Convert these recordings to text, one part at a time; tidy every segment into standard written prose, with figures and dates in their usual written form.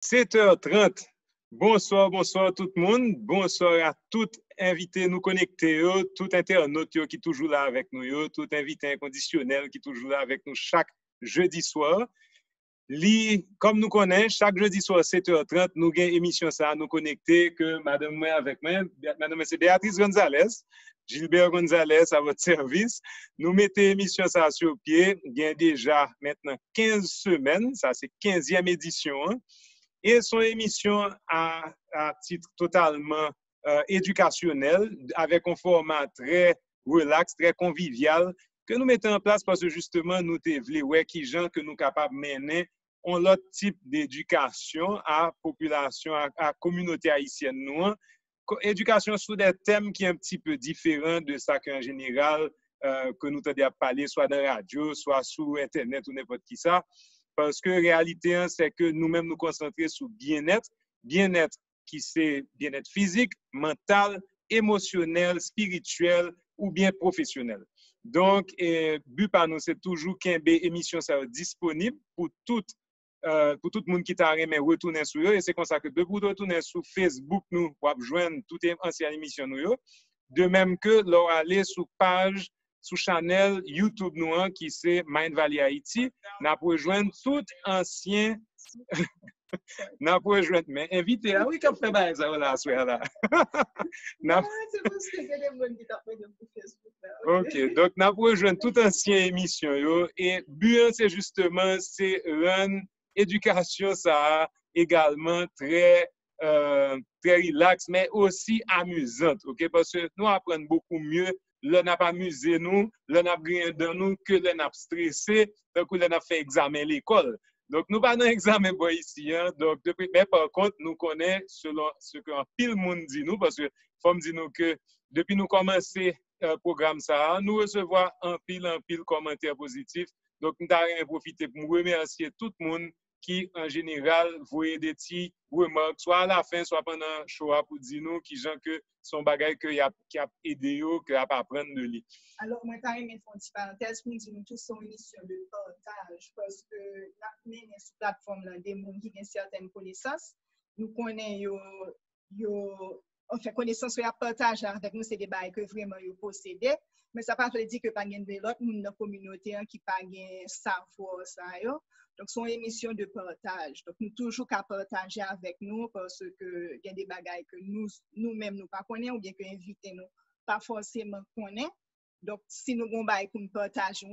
7h30. Bonsoir, bonsoir tout le monde. Bonsoir à tout invité nous connecter, tout internaute qui est toujours là avec nous, tout invité inconditionnel qui est toujours là avec nous chaque jeudi soir. Comme nous connaissons, chaque jeudi soir 7h30, nous avons une émission ça, nous connecter que madame moi avec moi, madame c'est Béatrice Gonzalez, Gilbert Gonzalez à votre service. Nous mettons l'émission ça sur pied, il y a déjà maintenant 15 semaines, ça c'est 15e édition. Et son émission à titre totalement éducationnel, avec un format très relax, très convivial, que nous mettons en place parce que justement, nous voulons voir qui gens que nous sommes capables de mener un autre type d'éducation à la population, à la communauté haïtienne. Nous, éducation sur des thèmes qui sont un petit peu différents de ça qu'en général, que nous avons parlé, soit dans la radio, soit sur Internet ou n'importe qui ça. Parce que la réalité, c'est que nous-mêmes nous concentrer sur bien-être qui c'est bien-être physique, mental, émotionnel, spirituel ou bien professionnel. Donc, but par nous, c'est toujours qu'une émission ça disponible pour tout le monde qui t'a aimé retourner sur eux. Et c'est comme ça que de vous retourner sur Facebook, nous pouvons joindre toutes les anciennes émissions. De même que leur aller sur page, sur channel YouTube nous qui c'est Mind Valley Haïti, n'a pour rejoindre tout ancien n'a pour rejoindre mais invité là oui qu'on fait bail ça là soir là. OK, donc n'a pour rejoindre tout ancien émission yo et but c'est justement c'est rendre éducation ça également très relax mais aussi amusante, OK, parce que nous apprenons beaucoup mieux le n'a pas amusé nous, le n'a rien dans nous que le n'a stressé, donc le n'a fait examen l'école. Donc nous pas dans examen boy ici hein. Donc depuis mais par contre nous connaissons selon ce que pile monde dit nous parce que faut me dire nous que depuis nous commencer programme ça, nous recevons un pile commentaires positifs. Donc nous avons profité pour remercier tout le monde qui, en général, voyait des petits remarques, soit à la fin, soit pendant le show, pour dire nous qui gens que son bagage qui a aidé eux, qui a pas apprendre de lui. Alors, moi, quand même, une petite parenthèse pour dire tous sont émission de partage, parce que la mené sur la plateforme là, des gens qui ont certaines connaissances, nous connaissons, on fait connaissance sur la partage avec nous, c'est des bails que vraiment ils possédent, mais ça ne veut pas dire que pas de l'autre monde dans la communauté qui pas savoir ça. Donc, c'est une émission de partage. Donc, nous toujours qu'à partager avec nous parce que il y a des bagailles que nous-mêmes nous pas connaissons ou bien que inviter nous pas forcément connaissent. Donc, si nous avons bail pour nous partager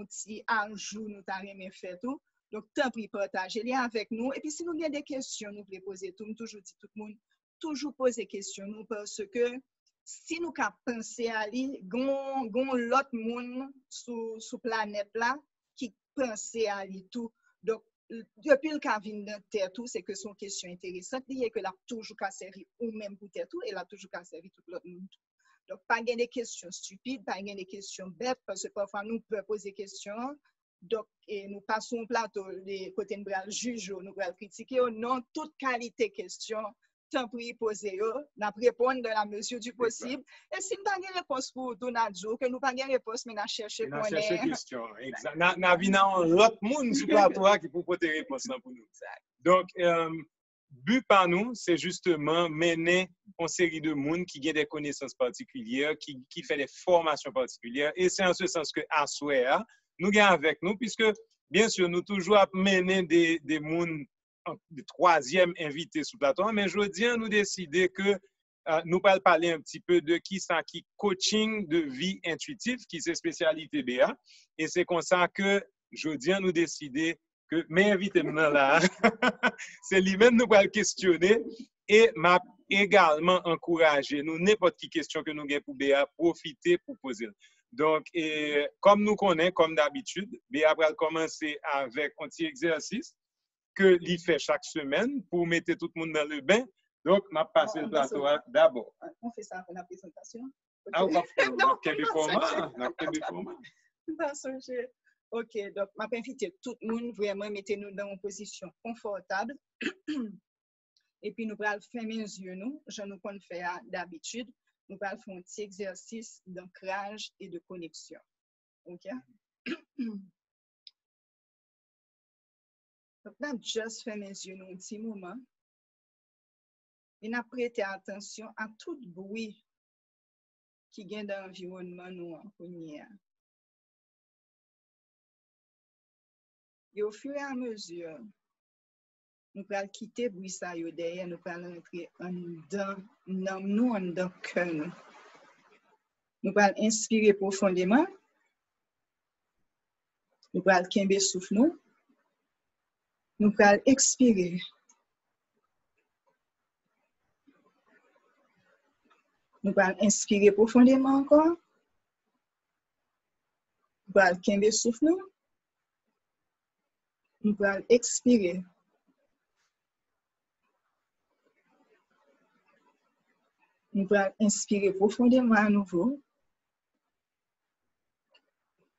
un jour nous t'arrêter fait tout. Donc, tant pis partagez-les avec nous. Et puis, si nous avons des questions, nous pouvons poser tout. Nous toujours dit tout le monde, toujours poser des questions nous parce que si nous avons pensé à lui, gon l'autre monde sur planète là qui pense à lui tout. Donc, depuis le cas de terre tout, c'est que son question intéressante, c'est que l'a toujours qu'à servir ou même pour terre tout et l'a toujours qu'à servir tout l'autre monde. Donc, pas des questions stupides, pas des questions bêtes, parce que parfois nous pouvons poser des questions. Donc, nous passons au plateau, les côtés nous juger, nous critiquer, non, toute qualité de question, tant pour y poser, nous répondre dans la mesure du possible. Et si nous n'avons pas de réponse pour tout notre jour, que nous n'avons pas de réponse, mais nous cherchons pour nous. Nous cherchons question. Exact. Nous avons l'autre monde sur le plateau qui peut porter réponse pour nous. Donc, but par nous, c'est justement mener une série de monde qui a des connaissances particulières, qui fait des formations particulières. Et c'est en ce sens que Aswea, nous gagnons avec nous, puisque bien sûr, nous toujours mener des mondes de troisième invité sur le plateau, mais je dis, nous décider que nous allons parler un petit peu de qui coaching de vie intuitive, qui c'est spécialité BA. Et c'est comme ça que je dis, nous décider que mes invités maintenant là, c'est lui-même nous va le questionner et m'a également encouragé nous n'importe quelle question que nous avons pour BA profiter pour poser. Donc, comme nous connaissons, comme d'habitude, BA va commencer avec un petit exercice que lui fait chaque semaine pour mettre tout le monde dans le bain. Donc, m'a passé le plateau d'abord. On fait ça pour la présentation. Ah, on va faire quel format? OK, donc, je vais inviter tout le monde, vraiment, mettez-nous dans une position confortable. Et puis, nous allons fermer les yeux, je nous qu'on fait d'habitude. Nous allons faire un petit exercice d'ancrage et de connexion. OK? Donc, là, juste fermer les yeux un petit moment. Et n'a prêté attention à tout bruit qui vient dans l'environnement nous en premier. Et au fur et à mesure, nous allons quitter bruit ça derrière, nous allons entrer en dans cœur nous. Nous allons inspirer profondément. Nous allons kembe souffle nous. Nous allons expirer. Nous allons inspirer profondément encore. Nous allons kembe souffle nous. Nous allons expirer. Nous allons inspirer profondément à nouveau.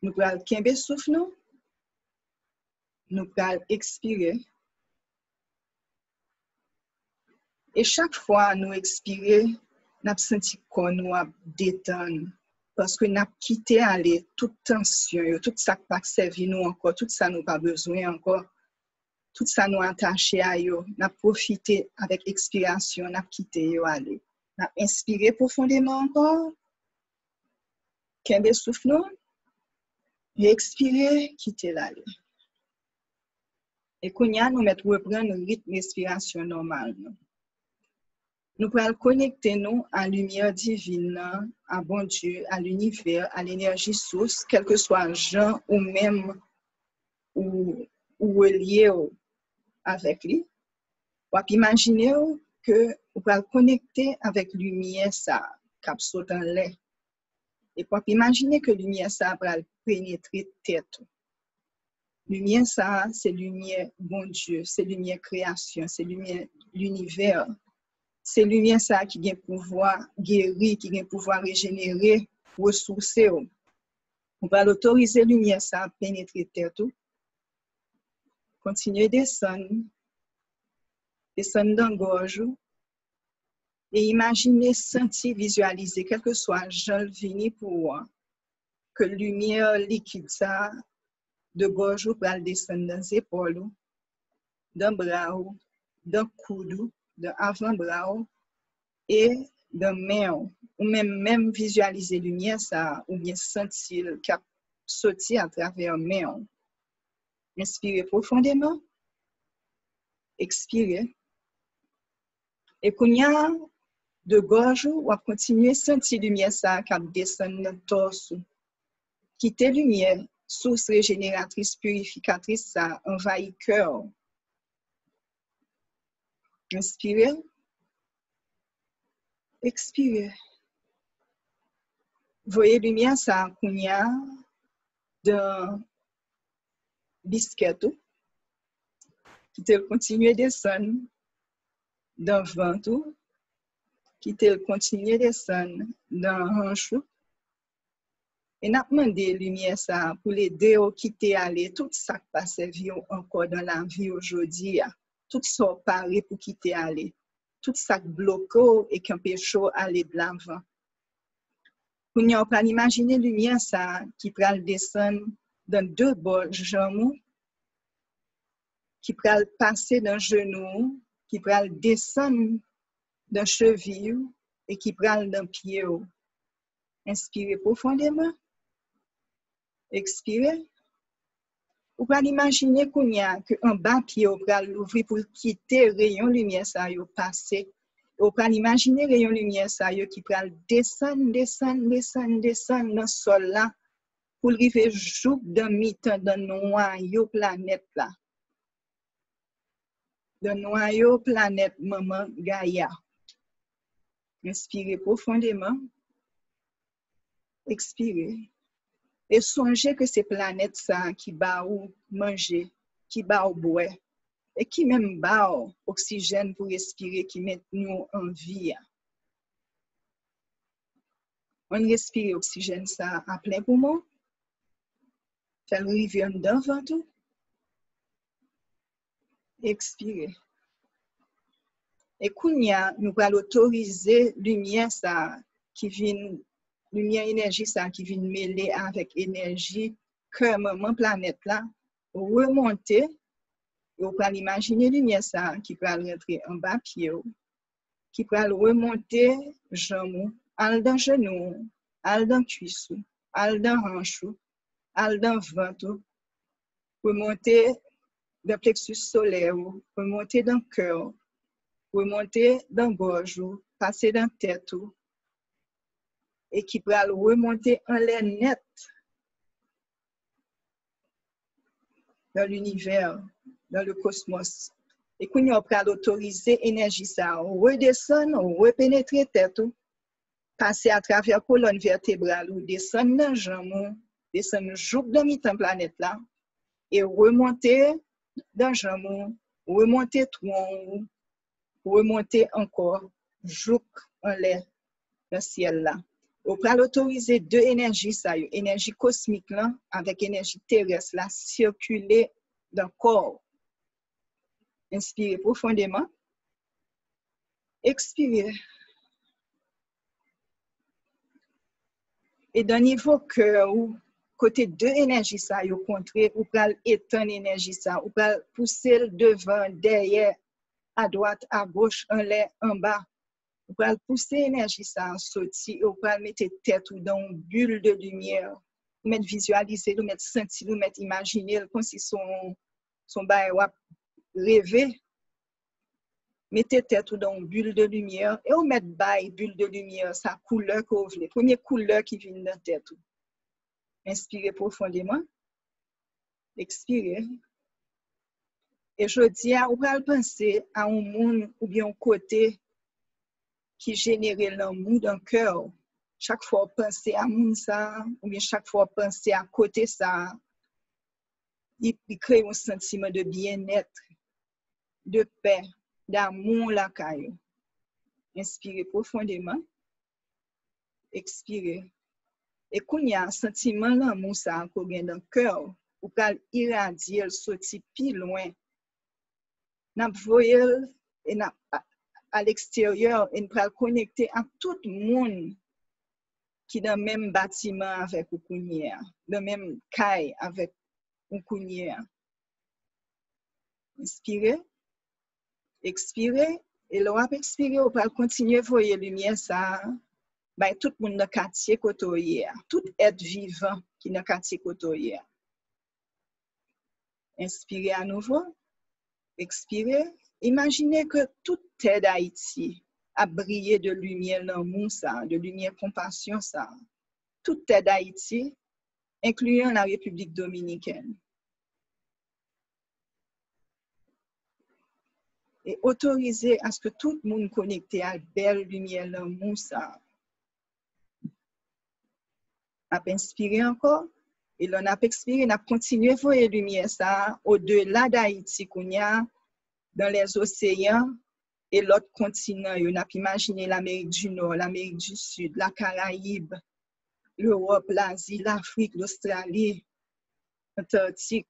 Nous allons kembe souffle nous. Nous allons expirer. Et chaque fois nous expirer, nous avons senti qu'on nous a détendu. Parce que nous avons quitté aller toute tension, tout ça qui n'a pas servi nous encore, tout ça nous pas besoin encore, tout ça nous attaché à eux. Nous avons profité avec expiration, nous avons quitté eux aller. Nous avons inspiré profondément encore, kembe souffle nous, et expirer, quitter l'aller. Et qu'on y a, nous reprendre le rythme respiration normal. Nous pouvons connecter nous à la lumière divine, à bon Dieu, à l'univers, à l'énergie source, quel que soit le genre ou même ou relié avec lui. Ou imaginer que vous pouvez connecter avec la lumière ça, qui saute en l'air. Et pour imaginer que la lumière ça va pénétrer tête. Lumière ça, c'est lumière bon Dieu, c'est lumière création, c'est lumière l'univers. C'est lumière ça qui a pouvoir guérir, qui a pouvoir régénérer, ressourcer. On va l'autoriser lumière ça à pénétrer tête. Continuez descendre dans la gorge et imaginez, sentir, visualiser, quel que soit le genre venu pour que la lumière liquide ça de gorge va descendre dans les épaules, dans les bras, dans le coude, dans l'avant-bras et dans les mains. Ou même visualiser la lumière ça, ou bien sentir qu'elle sortir à travers les mains. Inspirez profondément, expirez. Et quand il y a de gorge, on va continuer à sentir la lumière ça qui descend dans le torse. Quittez la lumière, source régénératrice, purificatrice, ça envahit le cœur. Inspirez. Expirez. Voyez la lumière ça qu'on y a dans biscuit. Quittez continuer à descendre dans le ventre. Quittez continuer à descendre dans le hanche. Et n'a demandé lumière ça pour l'aider à quitter aller tout ça qui passe encore dans la vie aujourd'hui. Tout ça paraît pour quitter aller. Tout ça bloqué et qui empêche aller de l'avant. Pour nous pas imaginer lumière ça qui peut descendre dans deux bords jambes, qui peut passer dans genou, qui peut descendre dans cheville et qui peut dans pied. Inspirez profondément. Expirez. Vous pouvez imaginer qu'on y a qu'un bas pied au bras l'ouvrir pour quitter rayon lumière ça yo passer. Vous pouvez imaginer rayon lumière ça yo qui peut descendre dans le sol là pour arriver jour dans mi-temps dans noyau planète là. Dans noyau planète maman Gaïa. Inspirez profondément. Expirez. Et songez que ces planètes ça qui bat ou manger, qui bat ou boire, et qui même bat oxygène pour respirer, qui met nous en vie. On respire oxygène ça à plein poumon. Fait le rivière dans ventre. Expirez. Et kounya, nous allons autoriser lumière ça qui vient lumière énergie ça qui vient mêler avec énergie que maman planète là remonter et on peut imaginer lumière ça qui peut rentrer en bas pied qui pral remonter jambe, al dans genou, al dans cuisse, al dans hanche, al dans ventre, remonter dans plexus solaire, remonter dans cœur, remonter dans gorge, passer dans tête, et qui pral remonter en l'air net dans l'univers, dans le cosmos. Et qu'on y a pral autoriser énergie ça, redescendre, repénétrer tête, passer à travers colonne vertébrale, descendre dans jambe, descendre jouk dans mi-temps planète là, et remonter dans jambe, remonter tronc, remonter encore jouk en l'air, dans le ciel là. On peut autoriser deux énergies, ça, énergie cosmique là, avec énergie terrestre là, circuler dans le corps. Inspirez profondément. Expirez. Et dans le niveau cœur, côté deux énergies, ça, au contraire, vous pouvez éteindre l'énergie, ça, vous pouvez pousser le devant, derrière, à droite, à gauche, en l'air, en bas. Vous pouvez pousser l'énergie, ça, en sortie, et vous pouvez mettre tête dans une bulle de lumière. Vous mettre visualiser, vous mettre sentir, vous mettre imaginer, comme si son bail rêver. Mettez tête dans une bulle de lumière et vous mettez bail bulle de lumière, sa couleur que vous voulez. Première couleur qui vient dans la tête. Inspirez profondément. Expirez. Et je dis à vous penser à un monde ou bien un côté qui génère l'amour dans le cœur. Chaque fois penser à monde ça, ou bien chaque fois penser à côté ça, il crée un sentiment de bien-être, de paix, d'amour la caille. Inspirez profondément. Expirez. Et quand il y a un sentiment d'amour ça qu'on gagne dans le cœur, ou qu'elle irradie, elle sortit plus loin. N'a voyé et n'a à l'extérieur et nous peut connecter à tout le monde qui est dans le même bâtiment avec ou dans le même caille avec ou Inspirez. Expirez. Et là, après expirer, on peut continuer à voir la lumière, ça, ben, tout le monde dans le quartier côtoyé, tout être vivant qui est dans le quartier côtoyé. Inspirez à nouveau. Expirez. Imaginez que toute terre d'Haïti a brillé de lumière l'amour, ça, de lumière compassion, ça. Toute terre d'Haïti, incluant la République dominicaine. Et autoriser à ce que tout le monde connecté à la belle lumière l'amour, ça. On a inspiré encore. Et là, on a expiré, on a continué à voir la lumière, ça, au-delà d'Haïti, qu'on y a dans les océans et l'autre continent. On a imaginé l'Amérique du Nord, l'Amérique du Sud, la Caraïbe, l'Europe, l'Asie, l'Afrique, l'Australie, l'Antarctique.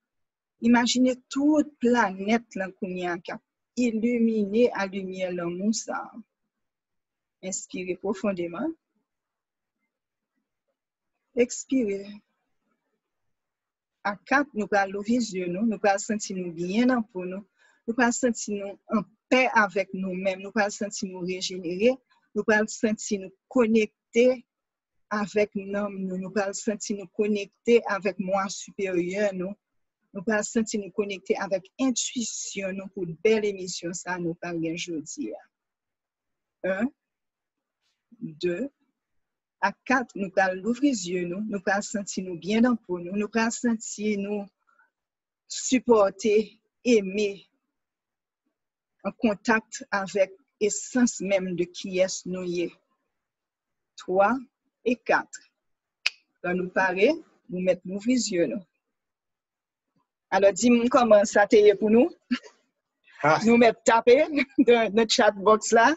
Imaginez toute planète là qu'on y a illuminée à lumière l'amour, ça. Inspirez profondément. Expirez. À 4, nous allons viser nous allons sentir nous bien dans pour nous allons sentir nous en paix avec nous-mêmes, nous allons sentir nous régénérer, nous allons sentir nous connecter avec nous allons sentir nous connecter avec moi supérieur, nous allons sentir nous connecter avec intuition, nous pour une belle émission, ça nous parle aujourd'hui. 1, 2, à 4, nous allons l'ouvrir les yeux, nous allons sentir nous bien dans pour nous allons sentir nous supporter, aimer, en contact avec l'essence même de qui est nous. 3 et 4. Quand nous parlons, nous mettons nous les yeux. Alors, dis-moi comment ça t'est pour nous. Nous mettons taper dans notre chat box là.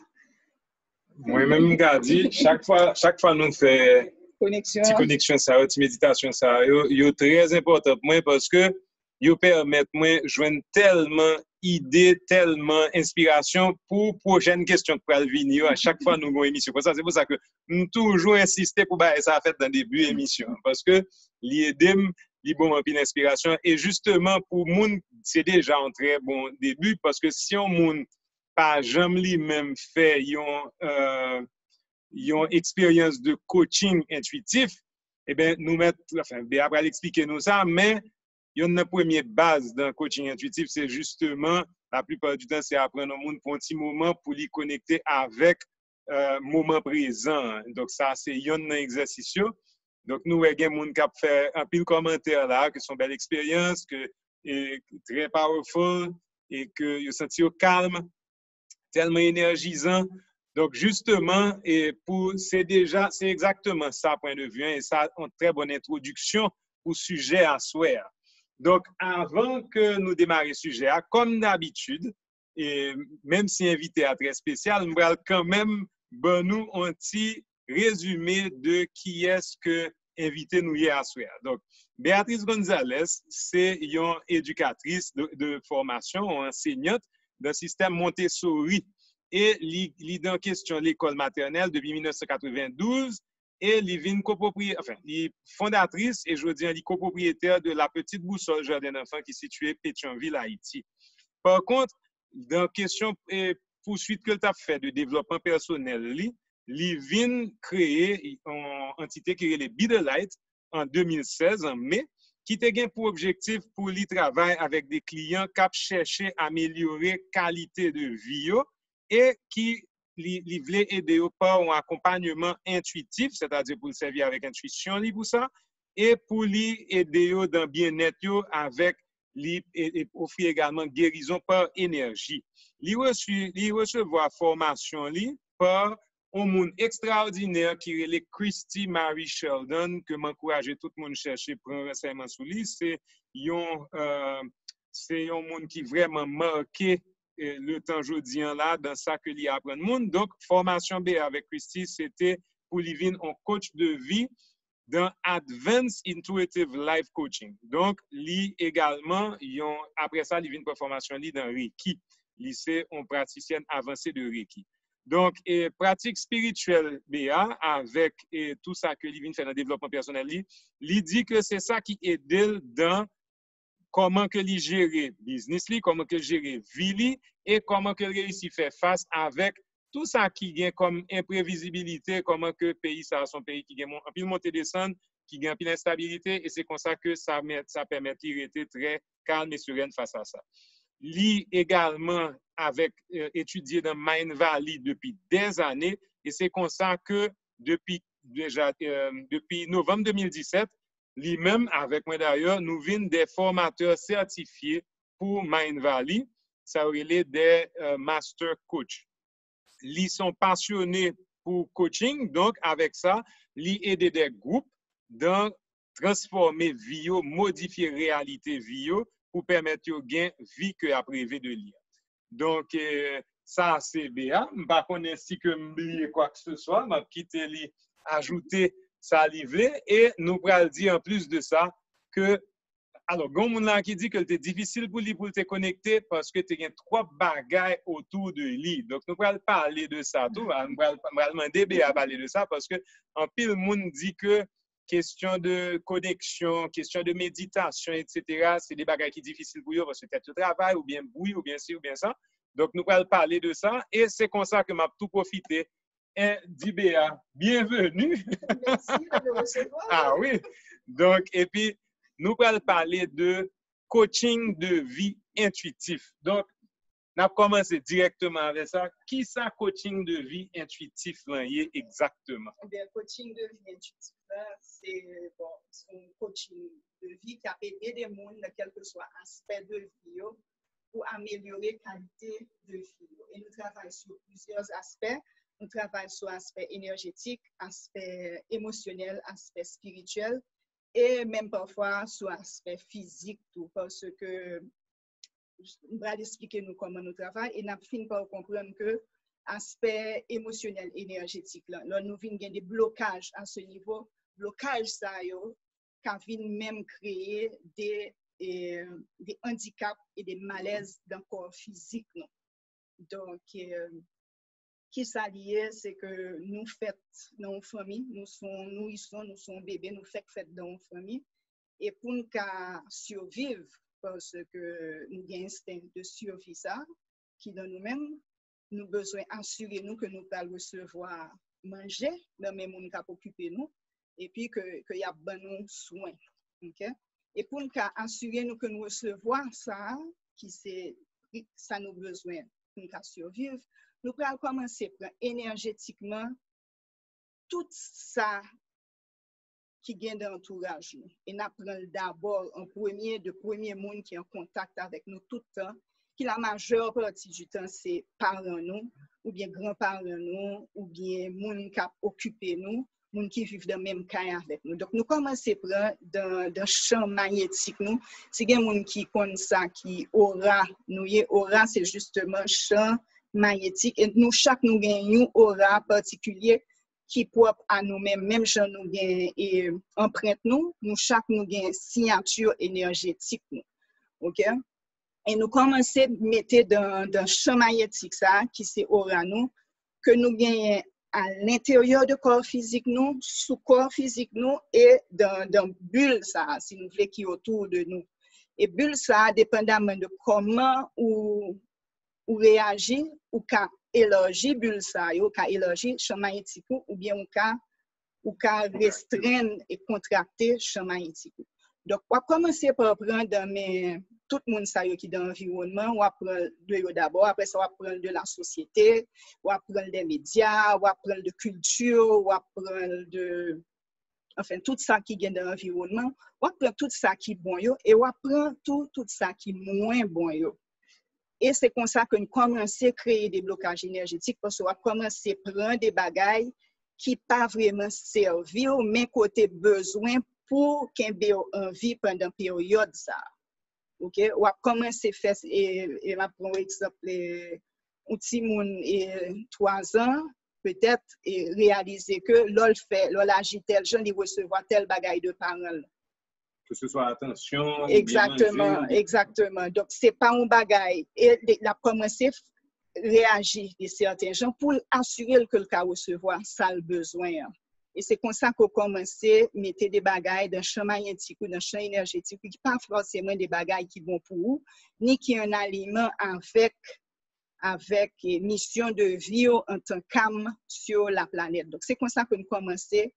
Moi-même, Gadi, chaque fois nous faisons petite connexion, petite méditation, ça, c'est très important pour moi parce que ils permettent moi de joindre tellement d'idées, tellement d'inspiration pour prochaine question qui va venir à chaque fois nous avons une émission. C'est pour ça que nous toujours insister pour ça fait dans le début de l'émission parce que l'idée li bon une inspiration et justement pour monde c'est déjà un très bon début parce que si on monde pas jamais lui-même fait une expérience de coaching intuitif, eh bien, nous mettre, enfin, après l'expliquer nous ça, mais il y a une première base d'un coaching intuitif, c'est justement, la plupart du temps, c'est apprendre au monde pour un petit moment pour les connecter avec moment présent. Donc, ça, c'est un exercice. Donc, nous, il y a des gens qui ont fait un pile commentaire là, que sont belles expériences, que est très powerful et que vous sentez calme, tellement énergisant. Donc, justement, c'est exactement ça, point de vue, et ça, une très bonne introduction au sujet à soi. Donc, avant que nous démarrions le sujet, comme d'habitude, et même si invité à très spécial, nous allons quand même nous un petit résumé de qui est-ce que invité nous hier à soi. Donc, Béatrice Gonzalez, c'est une éducatrice de formation, enseignante d'un système Montessori et li dans question l'école maternelle depuis 1992 et li fondatrice et je veux dire li copropriétaire de la petite boussole jardin d'enfants qui est située Pétionville, Haïti. Par contre, dans question poursuite que tu as fait de développement personnel, li vient créer une entité qui est le Be the Light en 2016, en mai, qui te pour objectif pour lui travailler avec des clients qui cherchent à améliorer la qualité de vie et qui li voulait aider par un accompagnement intuitif, c'est-à-dire pour le servir avec intuition pour ça, et pour lui aider dans bien-être avec et offrir également guérison par énergie. Li recevoir formation par un monde extraordinaire qui est Christy Marie Sheldon, que m'encourage tout le monde chercher pour un renseignement sur lui. C'est un monde qui vraiment marqué le temps jodi là dans ça que lui apprend le monde. Donc, formation B avec Christy, c'était pour lui venir un coach de vie dans Advanced Intuitive Life Coaching. Donc, lui également, après ça, il vient pour formation dans Reiki. C'est une praticienne avancée de Reiki. Donc, pratique spirituelle BA avec tout ça que lui vient faire dans le développement personnel, lui dit que c'est ça qui aide dans comment que lui gérer business, comment que gérer vie et comment que réussit faire face avec tout ça qui vient comme imprévisibilité, comment que pays ça son pays qui gagne un pile montée descendre, qui gagne un pile instabilité et c'est comme ça que ça permet de rester très calme et sereine face à ça. Lui également avec étudié dans Mind Valley depuis des années et c'est comme ça que depuis novembre 2017 lui-même, avec moi d'ailleurs, nous venons des formateurs certifiés pour Mind Valley, ça aurait des master coach. Ils sont passionnés pour coaching, donc avec ça, ils aident des groupes dans transformer vie, modifier réalité vie pour permettre de gagner vie que après de lire. Donc, ça, c'est bien. Je ne sais pas si je m'oublie quoi que ce soit, je vais quitter les ajouter ça livré et nous pourrons dire en plus de ça que alors gon qui dit que c'est difficile pour lui pour te connecter parce que tu as trop bagailles autour de lui. Donc nous pourrons parler de ça tout, nous pourrons demander à parler de ça parce que en pile monde dit que question de connexion, question de méditation, etc., c'est des bagailles qui sont difficiles pour eux parce que peut-être le travail ou bien bruit ou bien ci ou bien ça. Donc nous pourrons parler de ça et c'est comme ça que m'a tout profité. Dibéa, bienvenue. Merci de me recevoir. Ah oui. Donc, et puis, nous allons parler de coaching de vie intuitif. Donc, on a commencé directement avec ça. Qui ça, coaching de vie intuitif, là, exactement? Eh bien, coaching de vie intuitif, c'est un coaching de vie qui a aidé des gens, quel que soit aspect de vie, pour améliorer la qualité de vie. Et nous travaillons sur plusieurs aspects. Nous travaillons sur l'aspect énergétique, aspect émotionnel, aspect spirituel et même parfois sur l'aspect physique, tout, parce que nous allons expliquer nous comment nous travaillons et nous finissons par comprendre que l'aspect émotionnel, énergétique, là nous venons des blocages à ce niveau, blocages ça yo, qui viennent même créer des handicaps et des malaises dans le corps physique. Non? Donc, qui s'allie, c'est que nous faisons dans une famille, nous sommes bébés, nous faisons dans une famille. Et pour nous survivre, parce que nous avons un instinct de survie ça, qui dans nous-mêmes, nous besoin assurer nous que nous allons recevoir manger, dans même monde qui occuper nous, et puis que y a bon nous soin. OK? Et pour nous assurer nous que nous recevoir ça, qui c'est ça nous besoin pour nous survivre, nous allons commencer à prendre énergétiquement tout ça qui gagne dans l'entourage. Et nous prenons d'abord de premier monde qui est en contact avec nous tout le temps, qui la majeure partie du temps, c'est parents nous, ou bien grands-parents nous, ou bien monde qui a occupé nous, monde qui vivent dans le même cas avec nous. Donc, nous commençons à prendre dans champ magnétique nous. Si il y a des gens qui connaissent ça, qui aura, aura, c'est justement champ magnétique. Et nous, chaque nous gagnons aura particulier qui propre à nous-mêmes, même si nous gagnons empreinte nous, chaque nous gagnons signature énergétique nous. OK? Et nous commençons à mettre dans champ magnétique ça, qui c'est aura nous, que nous gagnons à l'intérieur du corps physique nous, sous corps physique nous, et dans bulle ça, si nous voulons, qui est autour de nous. Et bulle ça, dépendamment de comment ou réagir, ou qu'à élargir bulle ça, ou qu'à élargir champ magnétique, ou bien ou qu'à restreindre et contracter champ magnétique. Donc, on va commencer par prendre tout le monde qui est dans l'environnement, on va prendre d'abord, après ça, on va prendre de la société, on va prendre des médias, on va prendre de culture, on va prendre tout ça qui est dans l'environnement, on va prendre tout ça qui est bon, et on va prendre tout ça qui est moins bon. Et c'est comme ça que nous commençons à créer des blocages énergétiques, parce qu'on va commencer à prendre des bagailles qui ne pas vraiment servir, mais côté besoin pour qu'il y ait une vie pendant une période. Ça. OK? On va commencer à faire, et là, pour exemple, un petit monde et 3 ans, peut-être, et réaliser que l'ol agit tel genre, il recevoir tel bagaille de parole. Que ce soit attention. Exactement, exactement. Donc, ce n'est pas un bagaille. Et la commencer à réagir de certains gens pour assurer que le cas recevoir ça le besoin. Et c'est comme ça qu'on commence à mettre des bagailles dans le champ magnétique ou dans le champ énergétique qui ne sont pas forcément des bagailles qui vont pour vous, ni qui sont un aliment avec mission de vie en tant qu'âme sur la planète. Donc, c'est comme ça que nous commençons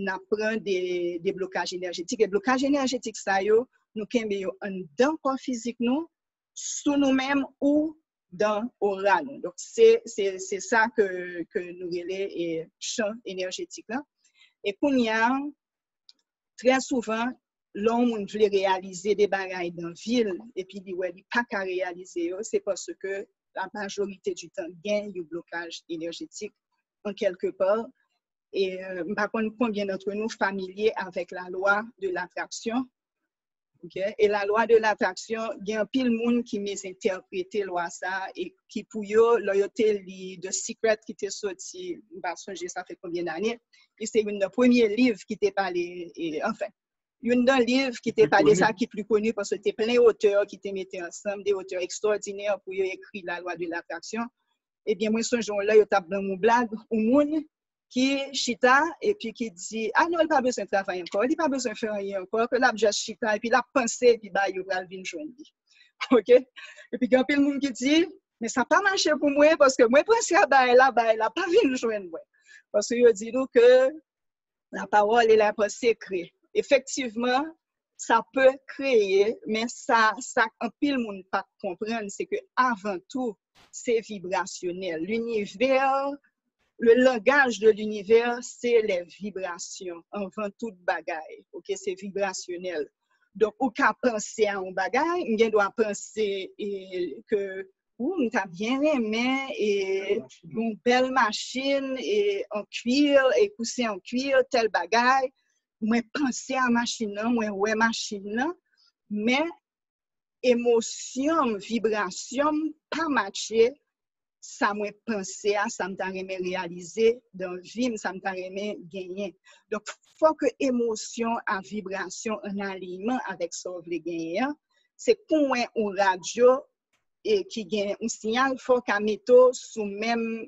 à prendre des blocages énergétiques. Les blocages énergétiques, ça, nous avons dans le corps physique, nous, sous nous-mêmes ou dans l'aura. Donc, c'est ça que nous relais et champ énergétique là. Et qu'on y a, très souvent, l'homme veut réaliser des bagailles dans la ville et puis il dit pas qu'à réaliser, c'est parce que la majorité du temps gagne le blocage énergétique en quelque part. Et par contre, combien d'entre nous familiers avec la loi de l'attraction? Okay? Et la loi de l'attraction, il y a un pile monde qui mésinterprète la loi ça et qui pour eux, loyauté de Secret qui était sorti, ça fait combien d'années? Et c'est un des premiers livres qui était parlé, enfin, une d'un livre qui était parlé ça qui est plus connu parce que c'était plein d'auteurs qui étaient mis ensemble, des auteurs extraordinaires pour écrire la loi de l'attraction. Et bien, moi, ce jour-là, il tape dans mon blague, au monde qui chita et puis qui dit ah non, il n'a pas besoin de travailler encore, il n'a pas besoin de faire rien encore, que là, juste chita et puis il a pensé et puis bah, il va venir joindre. OK? Et puis, il y a un peu de monde qui dit mais ça n'a pas marché pour moi parce que moi, je pense que bah, il n'a pas venir joindre moi. Parce qu'il dit nous que la parole est la pensée créée. Effectivement, ça peut créer, mais ça un pile monde pas comprendre, c'est que avant tout, c'est vibrationnel. L'univers, le langage de l'univers, c'est les vibrations avant toute bagaille. OK, c'est vibrationnel. Donc, on peut penser à un bagaille, on doit penser que on t'a bien aimé et une belle machine et en cuir et coussé en cuir tel bagaille. Moi penser à machine là, moi ouais machine là, mais émotion, vibration pas matché. Ça m'a pensé à ça m'a aimé réaliser dans vie, ça m'a aimé gagner. Donc faut que émotion à vibration en aliment avec ça veut gagner. C'est comme une radio et qui gagne un signal, faut qu'à mettre sous même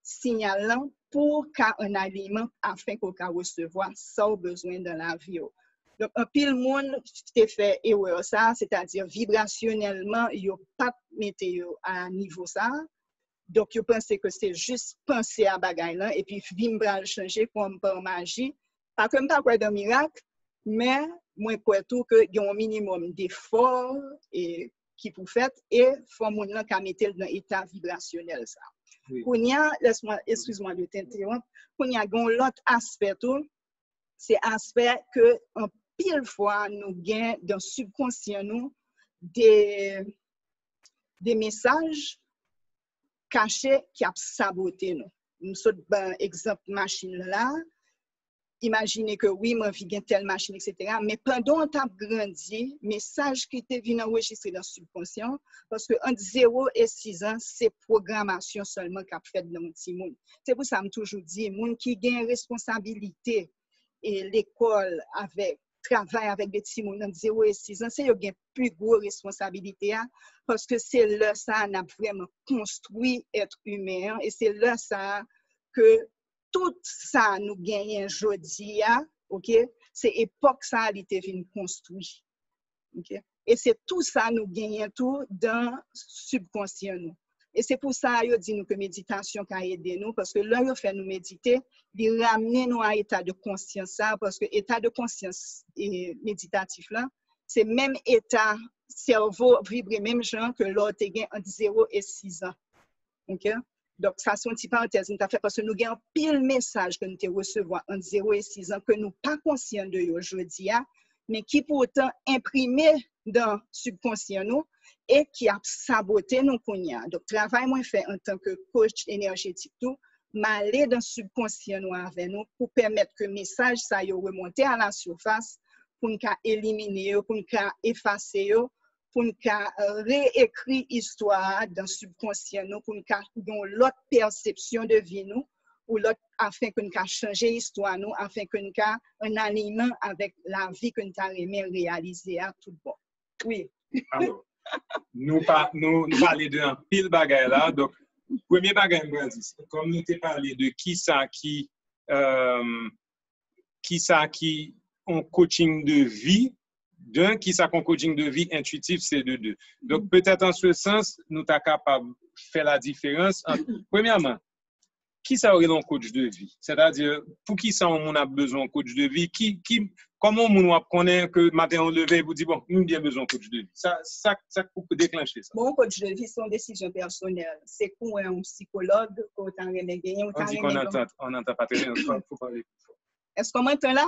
signal pour qu'un aliment afin qu'on puisse recevoir sans besoin dans la vie. Donc, un pile monde qui fait ça, c'est-à-dire vibrationnellement, il n'y a pas de météo à niveau ça. Donc, je pense que c'est juste penser à bagay là et puis vim pral changer comme par magie. Pas comme pas quoi de miracle, mais moi quoi tout que il y a un minimum d'effort et qui pour faire et faut moun là ka mettre dans état vibrationnel ça. Oui. Kounya, laisse-moi excuse-moi de t'interrompre. Kounya gon l'autre aspect tout, c'est aspect que en pile fois nous gain dans subconscient nous des messages cachés qui a saboté nous. Nous sommes ben exemple machine là. Imaginez que oui, moi vie gain telle machine etc. Mais pendant on a grandi, message qui était venu enregistrer dans le subconscient parce que entre 0 et 6 ans, c'est programmation seulement qu'a fait dans mon petit monde. C'est pour ça que je toujours dit monde qui gagne responsabilité et l'école avec travail avec des petits monde entre 0 et 6 ans, c'est yo gagne plus gros responsabilité parce que c'est là ça on a vraiment construit être humain et c'est là ça que tout ça nous gagne aujourd'hui, ok? C'est époque ça a été venu construit, ok? Et c'est tout ça nous gagne tout dans subconscient nous. Et c'est pour ça yo dit nous que méditation can aider nous parce que là yo fait nous méditer, il ramener nous à état de conscience ça parce que état de conscience et méditatif là, c'est même état cerveau vibre même genre que l'autre gagne entre 0 et 6 ans. OK? Donc, ça, c'est une petite parenthèse, nous avons fait parce que nous avons pile message que nous recevons entre 0 et 6 ans que nous ne sommes pas conscients de aujourd'hui, mais qui pourtant imprimé dans le subconscient nous et qui a saboté nos cognac. Donc, travail moi fait en tant que coach énergétique tout, m'aller dans le subconscient nous avec nous pour permettre que le message ça y remonte à la surface pour nous éliminer, pour nous effacer, pour nous réécrire l'histoire dans le subconscient, pour nous avoir l'autre perception de vie, nous, ou l'autre, afin que nous changer l'histoire, nous, afin que nous ayons un aliment avec la vie que nous avons réalisée à tout bon. Oui. Alors, nous parlons d'un pile bagay là. Donc, premier bagay, comme nous t'ai parlé de qui ont coaching de vie, d'un qui ça qu'on coaching de vie intuitif, c'est de deux. Donc, peut-être en ce sens, nous sommes capables de faire la différence. Premièrement, qui ça aurait un coach de vie? C'est-à-dire, pour qui ça on a besoin d'un coach de vie? Comment on connaît que matin on levé et vous dit, bon, nous avons besoin d'un coach de vie? Ça peut déclencher ça. Bon, coach de vie, c'est une décision personnelle. C'est pour un psychologue qu'on a gagné. On dit qu'on n'entend pas très bien. Il faut parler. Est-ce qu'on m'entend là?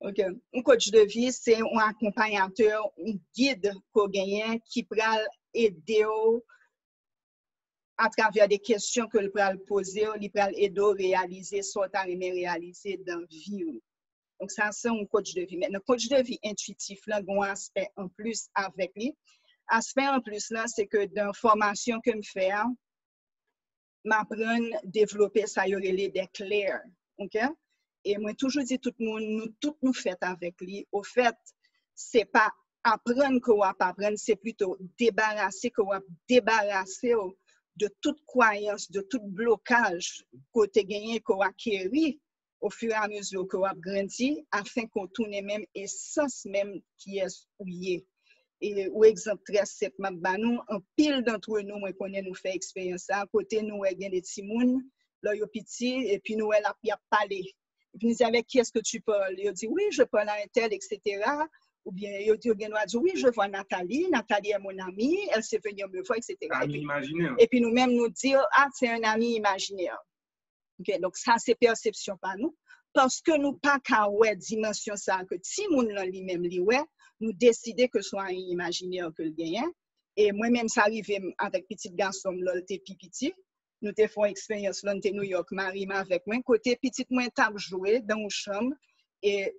OK. Un coach de vie, c'est un accompagnateur, un guide qu'on gagne qui peut aider à travers des questions que le peut poser, il peut aider à réaliser ce qu'on a réalisé dans la vie. Donc, ça, c'est un coach de vie. Mais le coach de vie intuitif, là, il y a un aspect en plus avec lui. L'aspect en plus, là, c'est que dans la formation que je fais, m'apprendre à développer ça, il y aurait des clairs. OK? Et moi, toujours dit tout le monde, nous fait avec lui. Au fait, c'est pas apprendre qu'on va pas apprendre, c'est plutôt débarrasser de toute croyance, de tout blocage qu'on a gagné, qu'on a acquis au fur et à mesure qu'on a grandi, afin qu'on tourne même essence même qui est ouillé. Et au exemple très simple, nous, un pile d'entre nous, moi, connaît nous fait expérience à côté nous, il y a des petits moun, là, yo petit, et puis nous, elle a parlé. Et puis nous dit, avec qui est-ce que tu parles? Il dit, oui, je parle à un tel, etc. Ou bien, il dit, oui, je vois Nathalie est mon amie, elle s'est venue me voir, etc. Ami imaginaire. Et puis nous-mêmes nous dire, ah, c'est un ami imaginaire. Okay, donc ça, c'est perception par nous. Parce que nous pas qu'à ouais dimension ça, que si moun là lui-même li ouais, nous décider que soit un imaginaire que le gagne. Et moi-même, ça arrive avec petit garçon, là, t'es petit. Nous te fait expérience là, New York, Marie avec moi. Côté petit, moi, t'as joué dans une chambre. Et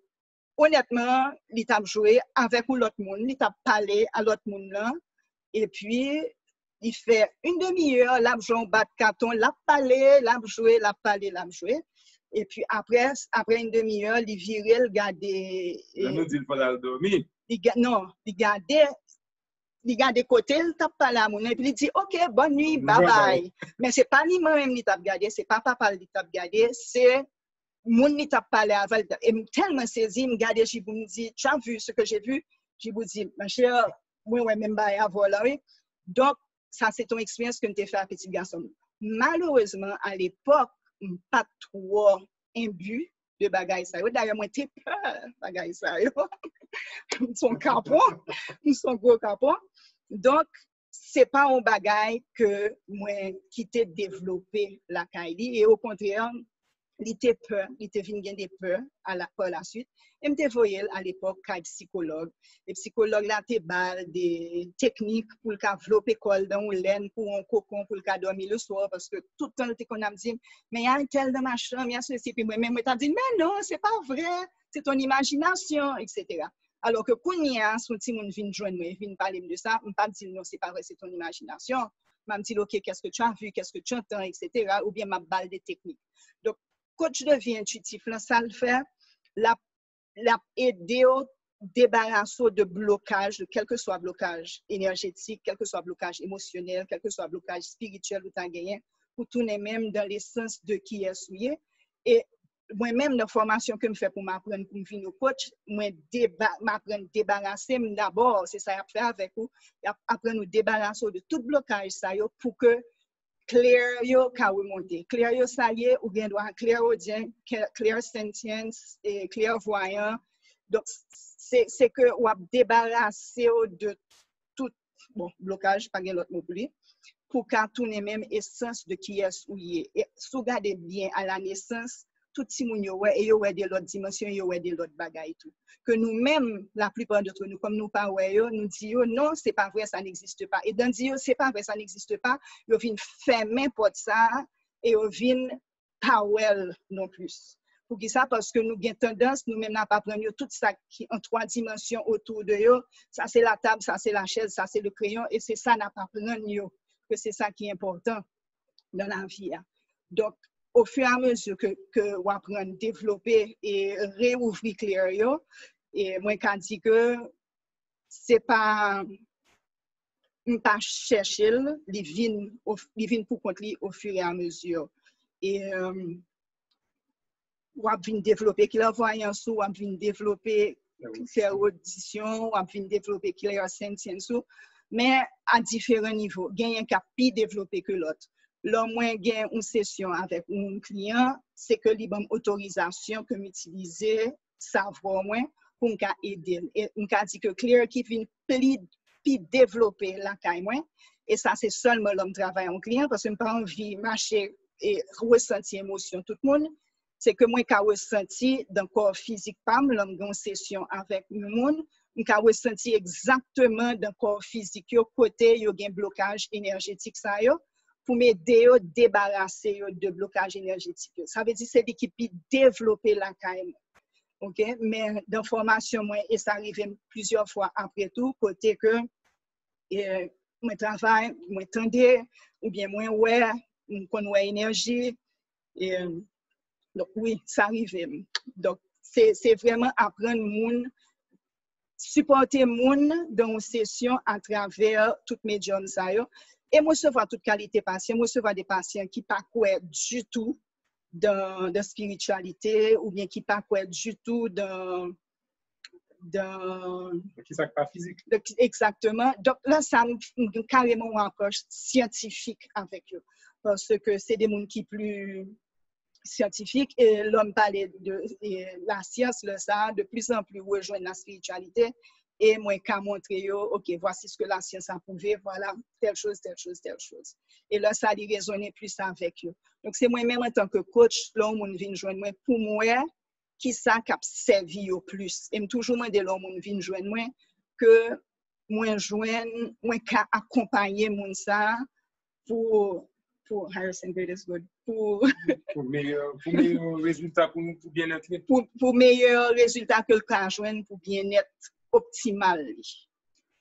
honnêtement, il t'a joué avec l'autre monde, il t'a parlé à l'autre monde là. Et puis, il fait une demi-heure, là, joué bat carton, là, parlé, là, joué, là, parlé, là, joué. Et puis, après une demi-heure, il virait, il gardait. Là, nous dit qu'il faut la dormir. Non, il gardait côté, il t'a parlé à mon et puis il dit, OK, bonne nuit, bye bye. Mais ce n'est pas ni moi-même qui t'a gardé, ce n'est pas papa qui t'a gardé, c'est mon qui t'a parlé avant. Et tellement saisi, il me garde, je me dis, tu as vu ce que j'ai vu? Je me dis, ma chère, moi, même pas à voilà. Donc, ça c'est ton expérience que tu as fait à petit garçon. Malheureusement, à l'époque, pas trop imbu de bagaille ça. D'ailleurs, moi, t'es peur bagaille ça. Son capon, son gros capon. Donc, c'est pas un bagaille que moi qui t'ai développé la Kaili et au contraire, il était peur, il était venu des peurs par la suite. Et me voyé à l'époque comme psychologue. Les psychologues là te bal des techniques pour le développer école dans une laine pour un cocon pour le dormir le soir parce que tout le temps te qu'on a dit mais il y a un tel dans ma chambre, il y a ceci puis moi même t'as dit mais non, c'est pas vrai, c'est ton imagination etc. Alors que quand il y a son petit monde vient joindre moi, vient parler de ça, me pas dire non, c'est pas vrai, c'est ton imagination. M'a dit OK, qu'est-ce que tu as vu, qu'est-ce que tu entends etc. ou bien m'a balle des techniques. Donc coach de vie intuitif là ça le fait la aider au débarrasser de blocage, de quel que soit blocage énergétique, quel que soit blocage émotionnel, quel que soit blocage spirituel ou t'as gagné, pour tourner même dans l'essence de qui est souillé. Et moi-même, dans la formation que je fais pour m'apprendre pour devenir coach, moi, m'apprendre à débarrasser d'abord, c'est ça que je fais avec vous, apprendre à débarrasser de tout blocage ça pour que clair yo ka remonter clair yo ça y est ou bien doit clair audien clair sentience et clairvoyant donc c'est que ou débarrasser de tout bon blocage pas l'autre mot pour qu'à tourner même essence de qui est ou y est et si regardez bien à la naissance tout si moun yo ouais et yo ouais de l'autre dimension yo ouais de l'autre bagaille tout que nous-mêmes la plupart d'entre nous comme nous pas ouais nous disons non c'est pas vrai ça n'existe pas et dans dire c'est pas vrai ça n'existe pas yo vinn fermer porte ça et yo vinn pas well non plus pour qui ça parce que nous gain tendance nous-mêmes n'a pas prendre tout ça qui en trois dimensions autour de yo ça c'est la table ça c'est la chaise ça c'est le crayon et c'est ça n'a pas prendre yo que c'est ça qui est important dans la vie donc au fur et à mesure que on apprend à développer et réouvrir clair yo et moi quand dit que c'est pas chercher les vinn pour compte au fur et à mesure et on a vinn développer clairvoyance on a vinn développer clairaudition on a vinn développer clairsentience mais à différents niveaux gagne un cap plus développé que l'autre. Là, moi, gagne une session avec un client, c'est que lui donne autorisation que m'utiliser savoir moi pour m'aider. Et m'ka dit que clair qui vient plus développer la caille moi et ça c'est seulement l'homme travail en client parce que m'pas envie marcher et ressentir émotion tout le monde. C'est que moi qu'a ressenti dans corps physique pam l'homme dans session avec le monde m'ka ressenti exactement dans corps physique yo côté yo gain blocage énergétique ça yo pour m'aider à débarrasser de blocage énergétique. Ça veut dire que c'est l'équipe qui développe la KM. OK? Mais dans la formation, moi, et ça arrive plusieurs fois après tout, côté que moi travaille, moi tendais, ou bien moi ouais, qu'on ouais énergie. Et, donc oui, ça arrive. Donc c'est vraiment apprendre moun, supporter moun dans une session à travers toutes mes médiums ça yo. Et moi, je vois toute qualité patient, moi, je vois des patients qui ne pas quoi du tout dans la spiritualité ou bien qui ne pas quoi du tout dans qui n'est pas physique. Exactement. Donc là, ça me carrément une approche scientifique avec eux. Parce que c'est des gens qui sont plus scientifiques et l'homme parlait de la science, ça, de plus en plus rejoindre la spiritualité. Et moi, qu'à montrer, OK, voici ce que la science a prouvé, voilà, telle chose, telle chose, telle chose. Et là, ça a résonné plus avec eux. Donc, c'est moi-même en tant que coach, là, on vient joindre moi, pour moi, qui ça qui a servi au plus. Et toujours, moi, de là, on vient joindre moi, que moi, moi, qu'à accompagner mon ça pour Harrison Gray is good. Pour meilleur résultat pour nous, pour bien être. Pour meilleur résultat que le cas joindre, pour bien être optimal.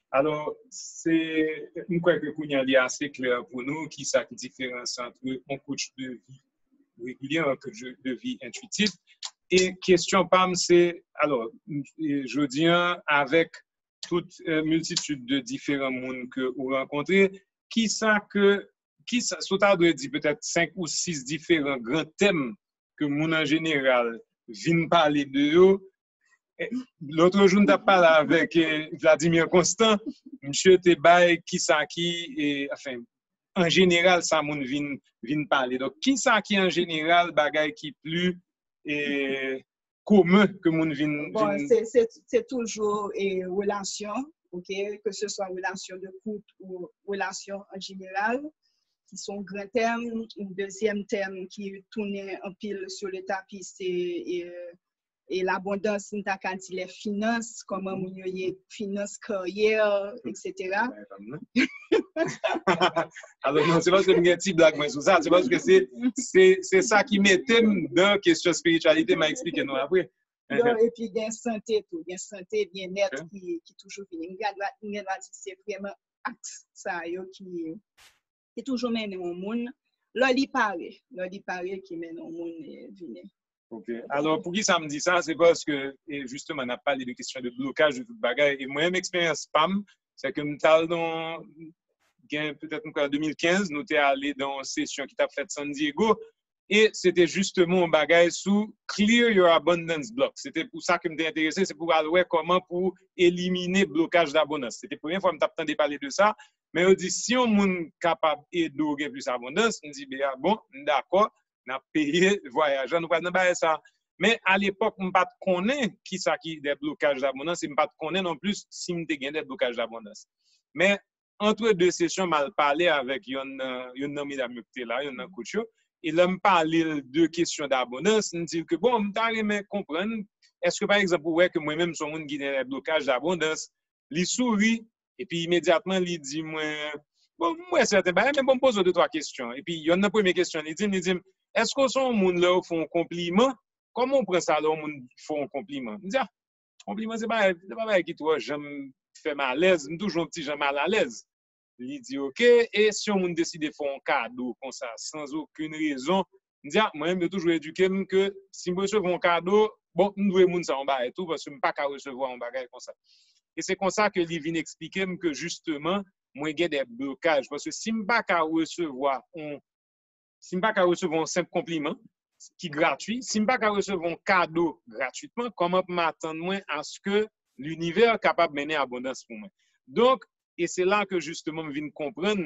Alors, c'est une fois que Kounia dit assez clair pour nous, qui ça qui différence entre un coach de vie régulier, un coach de vie intuitif. Et question PAM, c'est, alors, je dis avec toute multitude de différents mondes que vous rencontrez, qui ça, Sota doit dire peut-être 5 ou 6 différents grands thèmes que moun en général viennent parler de eux, L'autre jour, nous avons parlé avec Vladimir Constant. Monsieur Tebay, qui ça qui, enfin, en général, ça moun vin parler. Donc, qui ça qui, en général, bagay qui plus commun que moun vin. Bon, c'est toujours une relation, ok, que ce soit relation de couple ou relation en général, qui sont grands termes. Un deuxième terme qui tourne un pile sur le tapis, c'est l'abondance, les finances, comment on y est, finances, carrière, etc. Alors, non, c'est parce que j'ai un petit blague sur ça, c'est parce que c'est ça qui m'était dans la question de spiritualité, m'a expliqué nous après. Et puis, il y a santé, tout, il y a santé, bien-être qui toujours vient. C'est vraiment axe ça qui toujours mène au monde. Là, il paraît qui mène au monde et vient. Ok. Alors, pour qui ça me dit ça, c'est parce que, justement, on a parlé de questions de blocage de toute bagaille. Et moi, mon expérience PAM, c'est que nous dans peut-être en 2015, nous sommes allés dans une session qui t'a fait San Diego. Et c'était justement un bagage sous Clear Your Abundance Block. C'était pour ça que m'était intéressé, c'est pour voir comment pour éliminer le blocage d'abondance. C'était la première fois que m'entendu parler de ça. Mais on dit, si on est capable d'aider plus d'abondance, on dit, bien, bon, d'accord, on a payé le voyage, on ne pas ça. Mais à l'époque, on ne connaît pas qui ça qui des blocages d'abondance, et on ne connaît non plus si on a des blocages d'abondance. Mais entre deux sessions, mal parlé avec un ami d'amis là, un coach. Et là, me parler de questions d'abondance, me dit que bon, je vais comprendre, est-ce que par exemple, ouais, que moi-même, son monde qui a des blocages d'abondance, il sourit, et puis immédiatement, il dit, bon, moi, c'est certain, mais bon, pose deux, trois questions. Et puis, il y a une première question, il dit, est-ce que son monde là font un compliment? Comment on prend ça là, on font un compliment? Il dit, ah, compliment, c'est pas qui toi, j'aime faire mal à l'aise, toujours un petit j'aime mal à l'aise. Il dit OK, et si on décide de faire un cadeau comme ça, sans aucune raison, il dit, moi-même, je toujours éduqué que si je recevais un cadeau, bon, nous devons ça en bas et tout, parce que je ne peux pas recevoir un bagage comme ça. Et c'est comme ça que il vient expliquer que justement, moi, j'ai des blocages, parce que si je ne peux pas recevoir un simple compliment, qui est gratuit, si je ne peux pas recevoir un cadeau gratuitement, comment m'attendre à ce que l'univers est capable de mener abondance pour moi? Donc, et c'est là que justement, je viens comprendre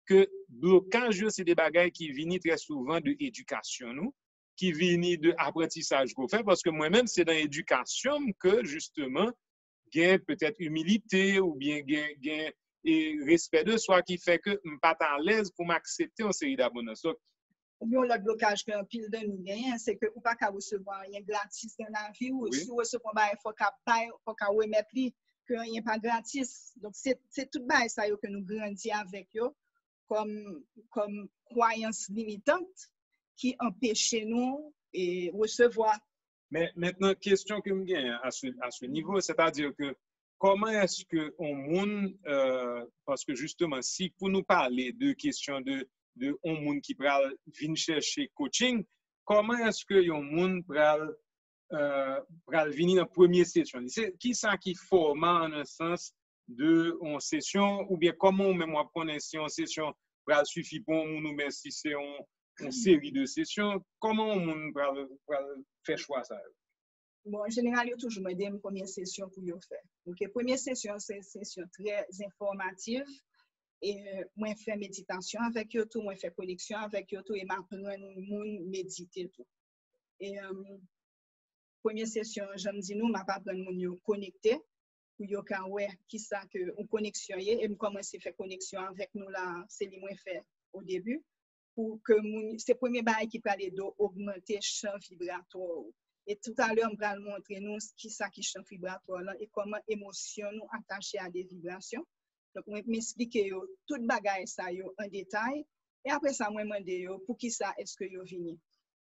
que blocage, c'est des bagages qui viennent très souvent de l'éducation, nous, qui viennent de l'apprentissage qu'on fait, parce que moi-même, c'est dans l'éducation que justement, il y a peut-être humilité ou bien et respect de soi qui fait que je ne suis pas à l'aise pour m'accepter en série d'abondance. Ou bien le blocage qu'un pile de nous gagne, c'est que ou pas qu'à recevoir rien gratis dans la vie, ou si vous recevez un faut qu'à remettre lui que rien pas gratis. Donc c'est tout ça que nous grandissons avec eux comme croyance limitante qui empêche nous et recevoir. Mais maintenant, question que me gagne à ce niveau, c'est-à-dire que comment est-ce que on monde, parce que justement, si pour nous parler de questions de un monde qui pral vient chercher coaching, comment est-ce que un monde pral venir dans la première session? Qui ça qui forme en un sens de en session ou bien comment on même connaît si en session pral suffit pour nous, mais si c'est une série de sessions, comment on pral faire choix ça? Bon, en général, il y a toujours une première session pour y faire. Donc, la première session, c'est une session très informative. Et moi, je fais méditation avec eux, tout, moi, je fais connexion avec eux, tout, et m'apprendre à méditer, tout. Et première session, je me dis, nous, je vais apprendre à nous connecter, pour y avoir qui ça que une connexion est, et je commence à faire connexion avec nous là, c'est ce que je fais au début, pour que c'est le premier bail qui peut aller d'augmenter le champ vibratoire. Et tout à l'heure, on va montrer nous qui ça qui champ vibratoire là, et comment émotion nous attachées à des vibrations. Donc, je vais m'expliquer tout le bagage ça en détail. Et après ça, je vais demander pour qui ça est-ce que vous venez.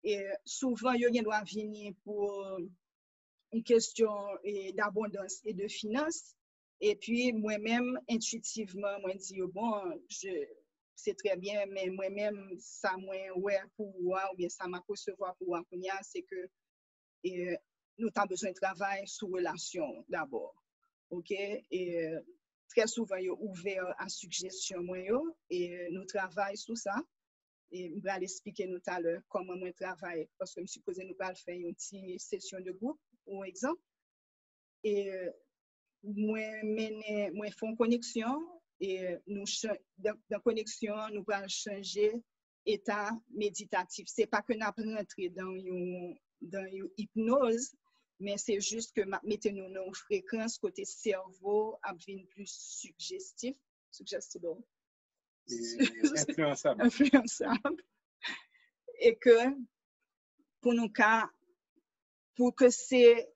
Et souvent, vous doit venir pour une question d'abondance et de finances. Et puis, moi-même, intuitivement, je dis, bon, c'est très bien, mais moi-même, ça ouais pour moi, ou bien ça m'a recevoir pour moi, c'est que nous avons besoin de travail sur relation d'abord. OK? Et très souvent, ils sont ouverts à suggestion et nous travaillons sur ça. Et je vais expliquer tout à l'heure comment je travaille, parce que je suppose que nous allons faire une petite session de groupe, par exemple. et moi font connexion et nous dans connexion nous allons changer état méditatif. C'est pas que nous rentré dans une hypnose, mais c'est juste que mettez-nous dans une fréquence côté cerveau à venir plus suggestible, influençable, et que pour que c'est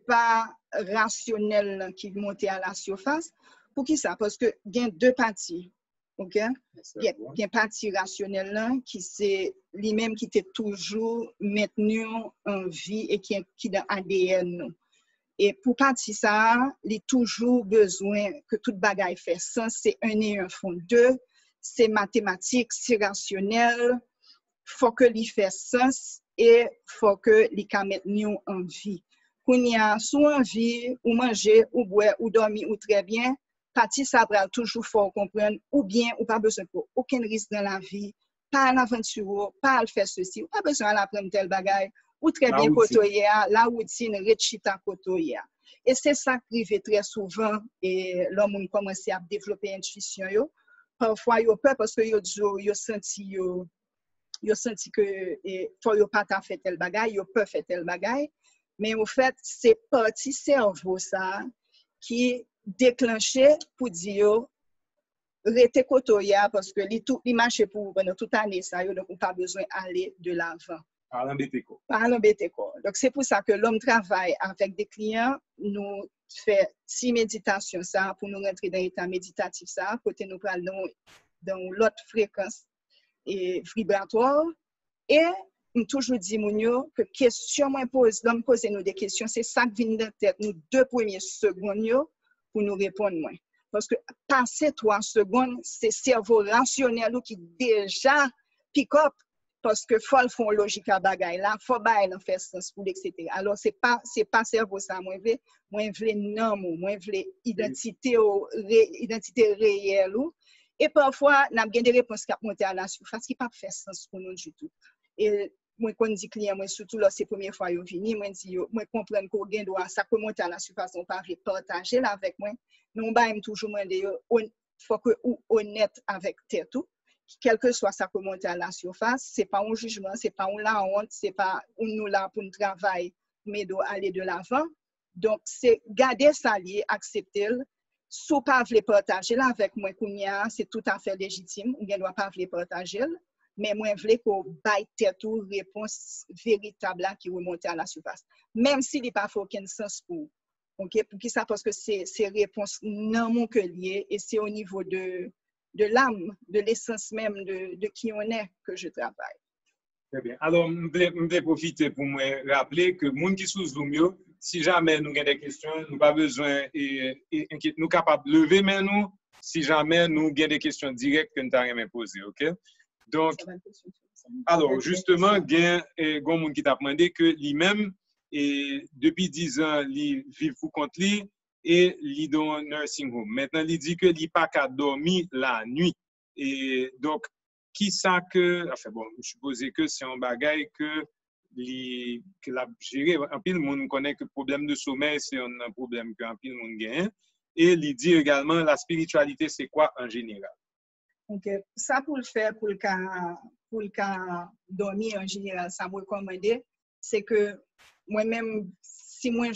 pas rationnel qui monte à la surface. Pour qui ça? Parce que il y a deux parties. OK? Il y a une partie rationnelle là, qui c'est lui-même qui était toujours maintenu en vie et qui est dans l'ADN. Et pour partie ça, il a toujours besoin que toute bagaille fait sens. C'est un et un font deux. C'est mathématique, c'est rationnel. Faut que il fait sens et faut que il can mettre nous en vie. Qu'on y a soit en vie ou manger ou boire ou dormir ou très bien, partie ça va toujours faut comprendre ou bien ou pas besoin pour aucun risque dans la vie, pas l'aventure, pas le faire ceci, ou pas besoin d'apprendre tel bagaille ou très bien côtoyer la routine rechita côtoyer. Et c'est ça qui arrive très souvent et l'homme commence à développer intuition yo. Parfois yo peur parce que yo senti que faut yo pas faire tel bagaille, yo peut faire tel bagaille, mais au fait c'est parti cerveau ça qui déclenché pour dire rester côtoyer parce que il marche pour pendant toute année ça donc on pas besoin d'aller de l'avant. Pas l'embêter quoi. Pas l'embêter quoi. Donc c'est pour ça que l'homme travaille avec des clients, nous fait 6 méditations ça pour nous rentrer dans l'état méditatif ça, côté nous parlons dans l'autre fréquence et vibratoire et toujours dit mounio que question moi pose l'homme pose nous des questions c'est ça qui vient dans tête nous 2 premières secondes pour nous répondre moins parce que passer 3 secondes c'est cerveau rationnel qui déjà pick up parce que faut le fond logique à bagaille là faut bailler en faire sens pour etc. Alors c'est pas cerveau ça moi vle non moi vle identité réelle et parfois n'a bien des réponses qui monter à la surface qui pas fait sens pour nous du tout. Et moi quand dit client moi surtout là c'est première fois yo vini moi dit moi comprendre qu'on gain droit ça peut monter à la surface on pas partager là avec moi mais on ba toujours demander faut que ou honnête avec tête tout quel que soit ça peut monter à la surface c'est pas un jugement c'est pas la honte c'est pas nous là pour nous travailler mais doit aller de l'avant donc c'est garder ça lié accepter si vous pas voulez partager là avec moi kounya c'est tout à fait légitime ou bien doit pas voulez partager mais moi je veux qu'on baille tout réponse véritable là qui remonte à la surface même s'il n'est pas fait aucun sens pour OK pour qui ça parce que c'est réponse non mon que lié et c'est au niveau de l'âme de l'essence même de qui on est que je travaille. Très bien. Alors je vais profiter pour me rappeler que monde qui sous Zoom yo si jamais nous avons des questions nous pas besoin nous capable lever mais nous si jamais nous avons des questions directes que nous t'avons poser OK. Donc, alors, justement, il y a un monde qui t'a demandé que lui-même, depuis 10 ans, il vit pour compte lui et il est dans un nursing home. Maintenant, il dit que il n'a pas qu'à dormir la nuit. Et donc, qui ça que, enfin bon, je suppose que c'est un bagage que l'a géré. En pile, le monde connaît que le problème de sommeil, c'est un problème qu'en pile, le monde gagne. Et il dit également, la spiritualité, c'est quoi en général? OK. Ça pour le faire, pour le cas dormir en général, ça me recommande, c'est que moi-même, si moi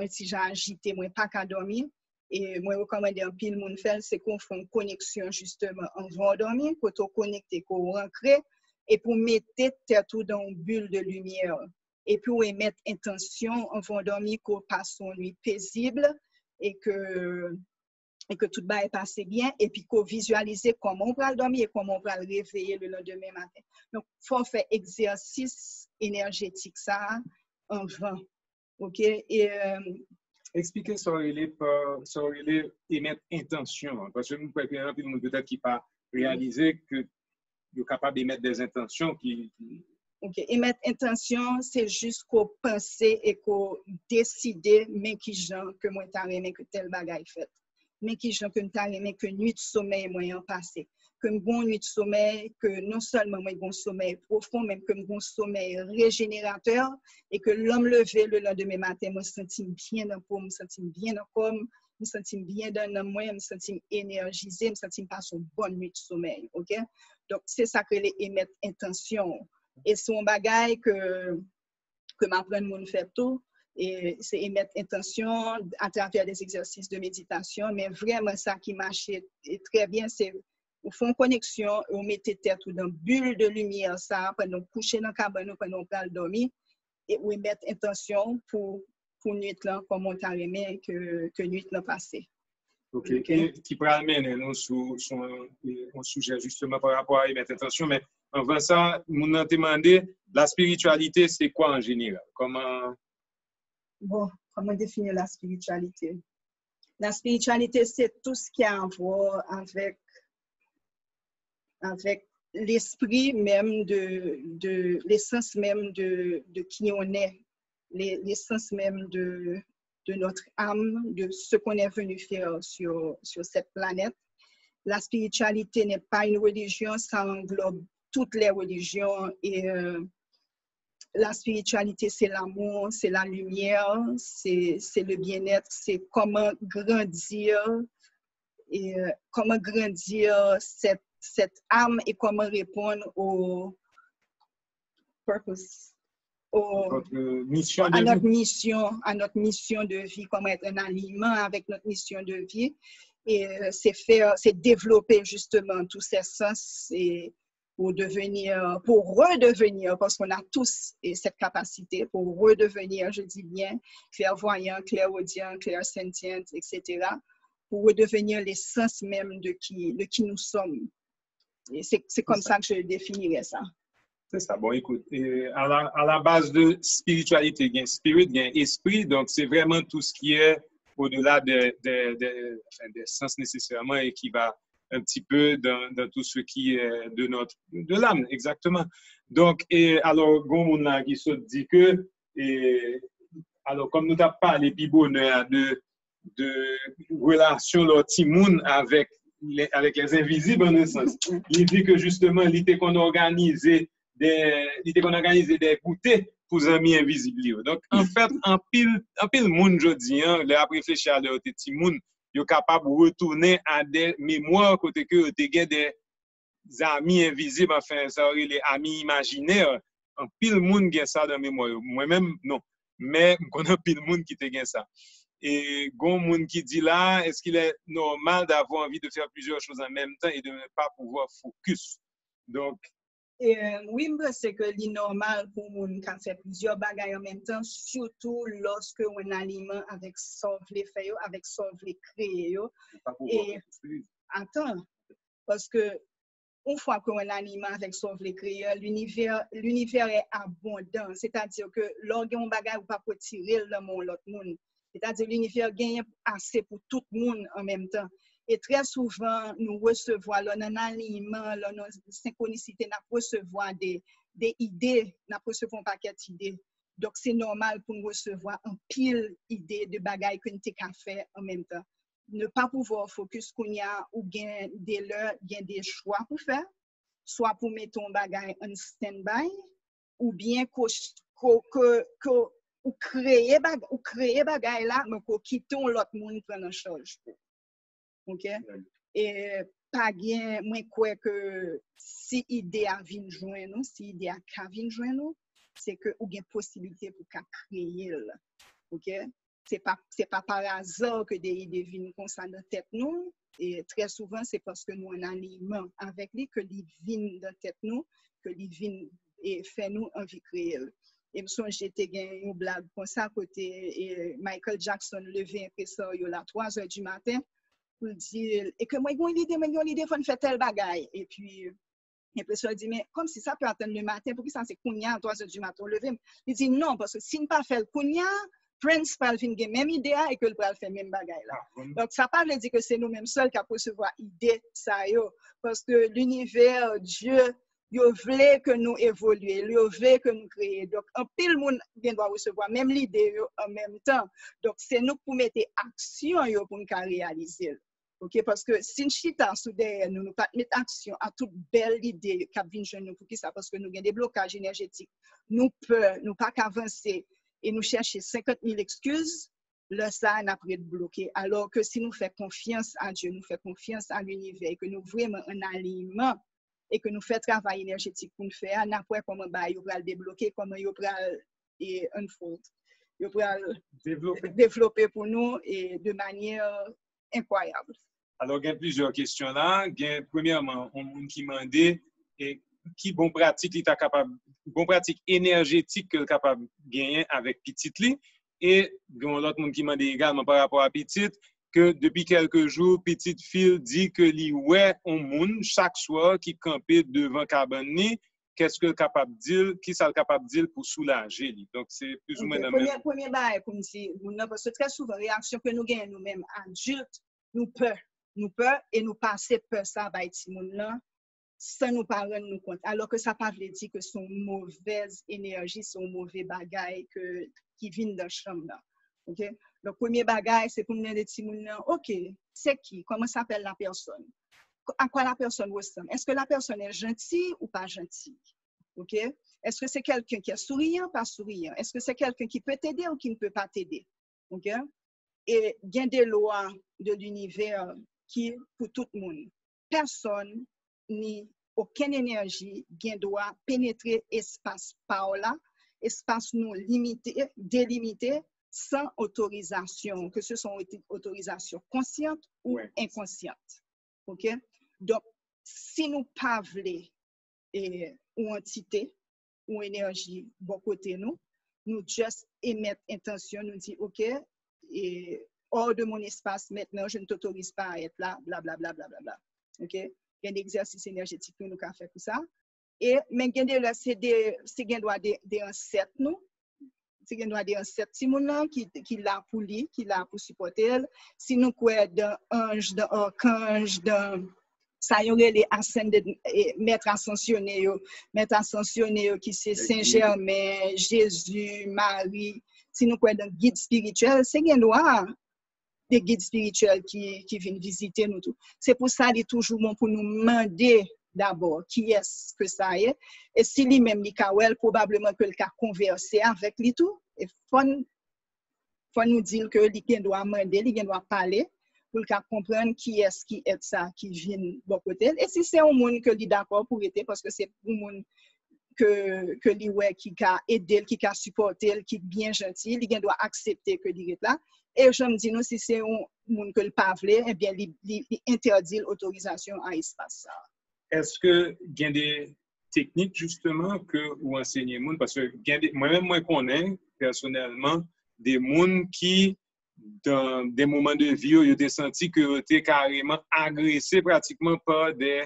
si j'ai agité, moi pas qu'à dormir, et moi recommande un pile monde faire, c'est qu'on fait une connexion justement avant de dormir, pour te connecter, pour rentrer, et pour mettre tête tout dans une bulle de lumière, et pour mettre intention avant de dormir, qu'on passe une nuit paisible, et que tout va passer bien et puis qu'on visualise comment on va dormir et comment on va le réveiller le lendemain matin. Donc, il faut faire exercice énergétique ça en vain. OK? Et expliquez ça et mettre intention parce que nous peut-être qui pas réaliser que vous êtes capable d'émettre des intentions qui OK, émettre intention, c'est juste qu'on pense et qu'on décide mais qui gens que moi t'as aimé que tel bagaille fait. Mais qui j'en que t'as aimé que nuit de sommeil moyen passé que un bon nuit de sommeil, que non seulement un bon sommeil profond, même que un bon sommeil régénérateur, et que l'homme levé le lendemain matin, me sentir bien dans peau, me sentir bien dans corps, me sentir bien dans le moi, me sentir énergisé, me sentir passer une bonne nuit de sommeil, ok? Donc, c'est ça que les émettre intention. Et c'est un bagage que m'apprend mon fait tout, et c'est émettre intention à travers des exercices de méditation, mais vraiment ça qui marche très bien, c'est au fond connexion, on mettait tête dans une bulle de lumière, ça, pendant coucher dans le cabane, pendant qu'on dormir, et on mettre intention pour nuit là, comme on t'a aimé que nuit là passé. OK. Et qui pourrait amener nous sur un sujet justement par rapport à y mettre attention, mais avant ça, nous avons demandé la spiritualité, c'est quoi en général? Bon, comment définir la spiritualité? La spiritualité, c'est tout ce qui a à voir avec l'esprit même de l'essence même de qui on est, l'essence même de notre âme, de ce qu'on est venu faire sur cette planète. La spiritualité n'est pas une religion, ça englobe toutes les religions et la spiritualité, c'est l'amour, c'est la lumière, c'est le bien-être, c'est comment grandir et comment grandir cette âme et comment répondre au purpose, à notre mission de vie, comment être un aliment avec notre mission de vie. Et c'est développer justement tous ces sens et pour redevenir, parce qu'on a tous cette capacité pour redevenir, je dis bien, clairvoyant, clairaudient, clairsentient, etc., pour redevenir l'essence même de qui nous sommes. Et c'est comme ça que je définirais ça. C'est ça. Bon, écoute, à la base de spiritualité, il y a spirit, il y a esprit, donc c'est vraiment tout ce qui est au-delà des sens nécessairement et qui va un petit peu dans tout ce qui est de l'âme, exactement. Donc, alors, on a qui se dit que, alors, comme nous avons parlé, puis bonheur de relation, le timoun avec les invisibles, en un sens, il dit que justement, l'idée qu'on organise des goûters pour les amis invisibles. Donc, en fait, en pile monde, je dis, les après réfléchir à leur petit monde, ils sont capables de retourner à des mémoires côté que des amis invisibles, enfin, ça aurait les amis imaginaires. En pile monde qui a ça dans la mémoire. Moi-même, non. Mais, on a pile monde qui a ça. Et gon monde qui dit là, est-ce qu'il est normal d'avoir envie de faire plusieurs choses en même temps et de ne pas pouvoir focus? Donc, oui, c'est que l'inormal pour moun qui fait plusieurs bagages en même temps, surtout lorsque on aliment avec son fait, avec son créé. Et attends, parce que une fois qu'on aliment avec son créé, l'univers est abondant. C'est-à-dire que l'organe bagage ou pas pour tirer le monde l'autre monde. C'est-à-dire l'univers gagne assez pour tout le monde en même temps. Et très souvent, nous recevons, dans l'aliment, dans la synchronicité, nous recevons des idées, nous recevons un paquet d'idées. Donc, c'est normal pour nous recevoir un pile d'idées de bagailles que nous avons faire en même temps. Ne pas pouvoir focus qu'on y a ou gain des choix pour faire, soit pour mettre ton bagage en stand-by, ou bien ou créer bagay là, mais qu'on quitte l'autre monde prendre en charge. OK? Et pas bien, moi quoi que si idée a vinn joindre nous, si idée a ka vinn joindre nous, c'est que ou gain possibilité pour qu'a créer là. OK? C'est pas par hasard que des idées viennent comme ça dans tête nous, et très souvent c'est parce que nous en aliment avec lui que les viennent dans tête nous, que les viennent et fait nous envie créer. Et me songe j'étais gagné une blague comme ça côté Michael Jackson levé après ça il là 3h du matin pour dire et que moi j'ai l'idée faut faire tel bagaille et puis l'impression dit mais comme si ça peut attendre le matin pour que ça c'est kounya à 3h du matin levé il dit non parce que si ne pas faire kounya Prince va faire la même idée et que le va faire même bagaille là. Donc ça pas veut dire que c'est nous mêmes seuls qui recevoir idée ça yo parce que l'univers Dieu yo voulait que nous évoluions, yo voulait que nous créions. Donc, un pile monde doit recevoir même l'idée en même temps. Donc, c'est nous pour mettre action yo pour nous réaliser. OK? Parce que si nous chita sous derrière nous, nous pas mettre action à toute belle idée qui vient chez nous pour qui ça, parce que nous avons des blocages énergétiques, nous peur, nous pas qu'avancer et nous chercher 50 000 excuses, là, ça, on a pris de bloquer. Alors que si nous faisons confiance à Dieu, nous faisons confiance à l'univers, que nous vraiment un alignement et que nous faisons travail énergétique pour nous faire, on a pas comment il va le débloquer, comment il va et unfold. Il va développer pour nous et de manière incroyable. Alors, il y a plusieurs questions là. Premièrement, on qui demandait qui bon pratique il capable, bon pratique énergétique qu'il est capable de gagner avec petite li. Et l'autre monde qui demandait également par rapport à petite que depuis quelques jours, petite fille dit que li ouais on monde chaque soir qui campait devant cabane ni qu'est-ce que capable dire, qui ça capable dire pour soulager lui. Donc c'est plus ou moins le même. Premier bail comme si parce que très souvent réaction que nous gagnons nous-mêmes adultes, nous peur et nous passer peur ça ba ti moun là sans nous pas rendre nous compte. Alors que ça pas veut dire que son mauvaise énergie, son mauvais bagage qui viennent dans chambre là. OK? Le premier bagage c'est pour nous des petits moun là. OK, c'est qui? Comment s'appelle la personne? À quoi la personne ressemble? Est-ce que la personne est gentille ou pas gentille? OK? Est-ce que c'est quelqu'un qui est souriant, pas souriant? Est-ce que c'est quelqu'un qui peut t'aider ou qui ne peut pas t'aider? OK? Et il y a des lois de l'univers qui pour tout le monde. Personne ni aucune énergie doit pénétrer espace par là, espace nous limité, délimité, sans autorisation, que ce soit autorisation consciente ou inconsciente. OK? Donc, si nous pas voulons ou entité ou énergie bon côté nous juste émettre intention, nous dit OK, et hors de mon espace maintenant, je ne t'autorise pas à être là, blablabla. Bla, bla, bla, bla. OK? Il y a un exercice énergétique que nous avons fait pour ça. Et mais c'est des doigts des ancêtres nous. C'est des doigts des ancêtres qui l'a pour lui, qui l'a pour supporter. Si nous croyons d'un ange, d'un archange, d'un ça y aurait les ascendés maître ascensionné qui c'est Saint-Germain, Jésus, Marie. Si nous croyons dans guide spirituel, c'est bien droit des guides spirituels qui viennent visiter nous tout. C'est pour ça qu'il est toujours bon pour nous demander d'abord qui est-ce que ça est. Et si lui-même, probablement que le cas converser avec lui tout. Et faut nous dire que lui doit demander, lui doit parler pour le comprendre qui est-ce qui est ça qui vient de bon côté. Et si c'est un monde que lui d'accord pour être, parce que c'est un monde que lui qui a aidé, qui a supporté, qui est bien gentil, lui doit accepter que lui est là. Et je me dis, nous, si c'est un monde que le pas veut, eh bien, il interdit l'autorisation à l'espace. Est-ce que il y a des techniques, justement, que vous enseignez monde? Parce que moi-même, moi, je connais personnellement des gens qui, dans des moments de vie, ils ont senti qu'ils étaient carrément agressés pratiquement par des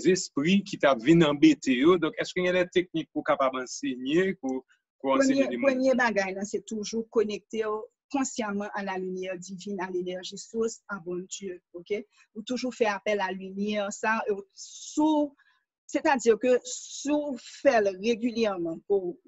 esprits qui viennent embêter. Donc, est-ce qu'il y a des techniques pour capable enseigner, pour enseigner des gens? Premier bagage, c'est toujours connecter consciemment à la lumière divine, à l'énergie source, à bon Dieu. OK? Ou toujours faire appel à la lumière, ça, c'est-à-dire que si vous faites régulièrement pour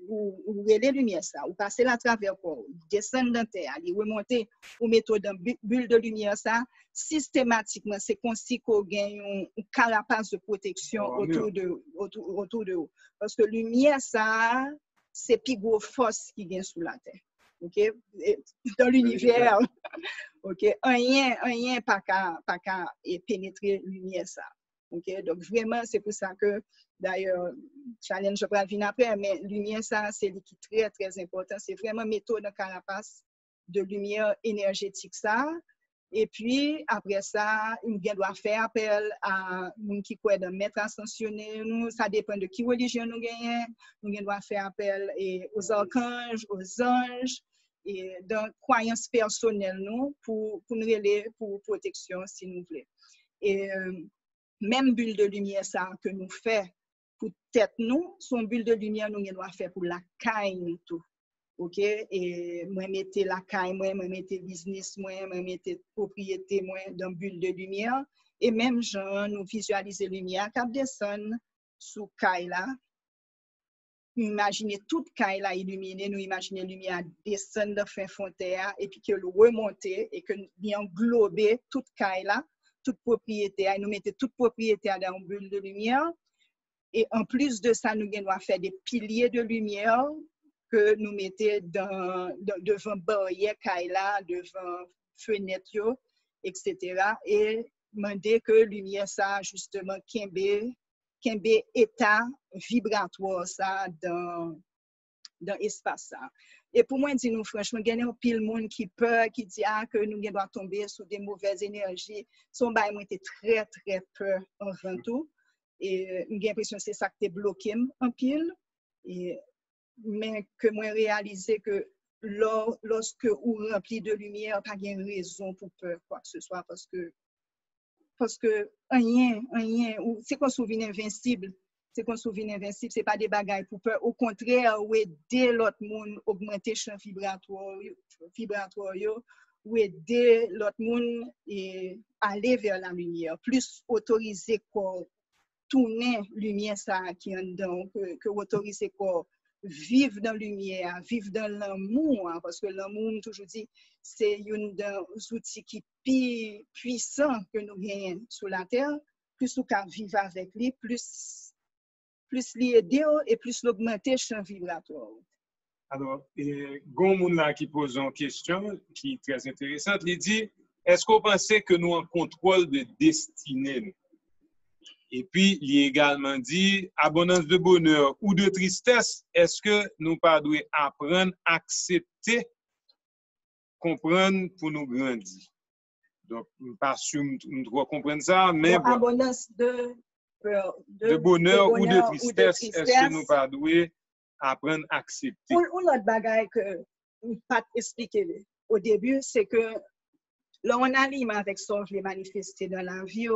les lumières, ça, ou passer à travers pour descendre dans la terre, aller remonter, ou mettre dans bulle de lumière, ça, systématiquement, c'est comme si qu'on gagne une carapace de protection autour de vous. Parce que lumière, ça, c'est plus gros force qui vient sous la terre. OK? Dans l'univers, OK? Rien pas qu'à pénétrer lumière, ça. OK? Donc, vraiment, c'est pour ça que, d'ailleurs, challenge, je vais venir après, mais lumière, ça, c'est qui est très, très important. C'est vraiment méthode de carapace de lumière énergétique, ça. Et puis, après ça, on doit faire appel à nous qui croient dans maître ascensionné. Ça dépend de qui religion nous gagnons. Nous doit faire appel aux archanges, aux anges, et dans croyance personnelle, nous, pour nous aider pour protection, si nous voulons. Et même bulle de lumière, ça, que nous faisons pour tête nous, son bulle de lumière, nous doit faire pour la caille, nous tout. OK? Et moi, mettez la caille, moi, mettez business, moi, mettez propriété, moi, dans bulle de lumière. Et même, genre, nous visualiser lumière qui descend sous caille là. nous imaginons toute caille là illuminée, nous imaginons la lumière descendre de fin frontière et puis que le remonter et que nous englober toute caille là, toute propriété, nous mettons toute propriété dans une bulle de lumière. Et en plus de ça, nous devons faire des piliers de lumière que nous mettons devant barrière caille là, devant fenêtre, etc. Et demander que lumière ça justement kembe état vibratoire ça dans l'espace ça. Et pour moi, dis-nous franchement, il y a un pile monde qui peur, qui dit que nous devons tomber sur des mauvaises énergies. Son bail moi était très très peur avant tout. Et j'ai l'impression que c'est ça qui est bloqué en pile. Et mais que moi réaliser que lorsque vous rempli de lumière, pas de raison pour peur quoi que ce soit parce que rien, c'est qu'on souvienne invincible. C'est qu'on souvienne invincible, c'est pas des bagailles pour peur. Au contraire, ou aider l'autre monde augmenter le champ vibratoire, ou aider l'autre monde et aller vers la lumière. Plus autoriser qu'on tourner lumière ça qui est dedans, que autoriser qu'on vivre dans la lumière, vivre dans l'amour, parce que l'amour, toujours dit, c'est un des outils qui est plus puissant que nous gagnons sur la terre. Plus nous pouvons vivre avec lui, plus l'aider et plus l'augmenter le champ vibratoire. Alors, Gon là qui pose une question qui est très intéressante. Il dit, est-ce qu'on pensait que nous avons contrôle de destinée? Et puis, il a également dit, abondance de bonheur ou de tristesse, est-ce que nous pas devons apprendre à accepter, comprendre pour nous grandir? Donc, pas sûr nous devons comprendre ça, mais bon, abondance de bonheur ou de tristesse, est-ce que nous pas devons apprendre à accepter? Un autre bagage que nous pas expliquer au début, c'est que là, on aligne avec ce qu'on veut manifester dans la vie.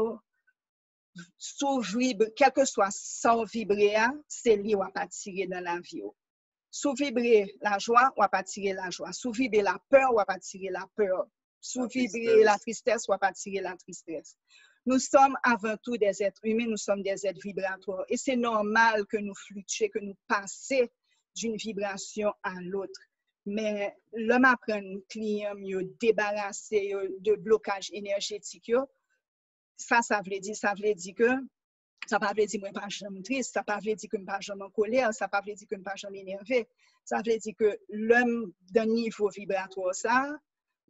Quel que soit son vibrer, c'est lui qui va attirer dans la vie. Sous vibrer la joie, on va attirer la joie. Sous vibrer la peur, on va attirer la peur. Sous vibrer la tristesse, on va attirer la tristesse. Nous sommes avant tout des êtres humains, nous sommes des êtres vibratoires. Et c'est normal que nous fluctuions, que nous passions d'une vibration à l'autre. Mais l'homme apprend client mieux débarrasser de blocage énergétique. Ça veut dire que ça ne veut pas dire que je ne suis pas jamais triste, ça ne veut pas dire que je ne suis pas jamais en colère, ça ne veut pas dire que je ne suis pas jamais énervé. Ça veut dire que l'homme d'un niveau vibratoire, ça,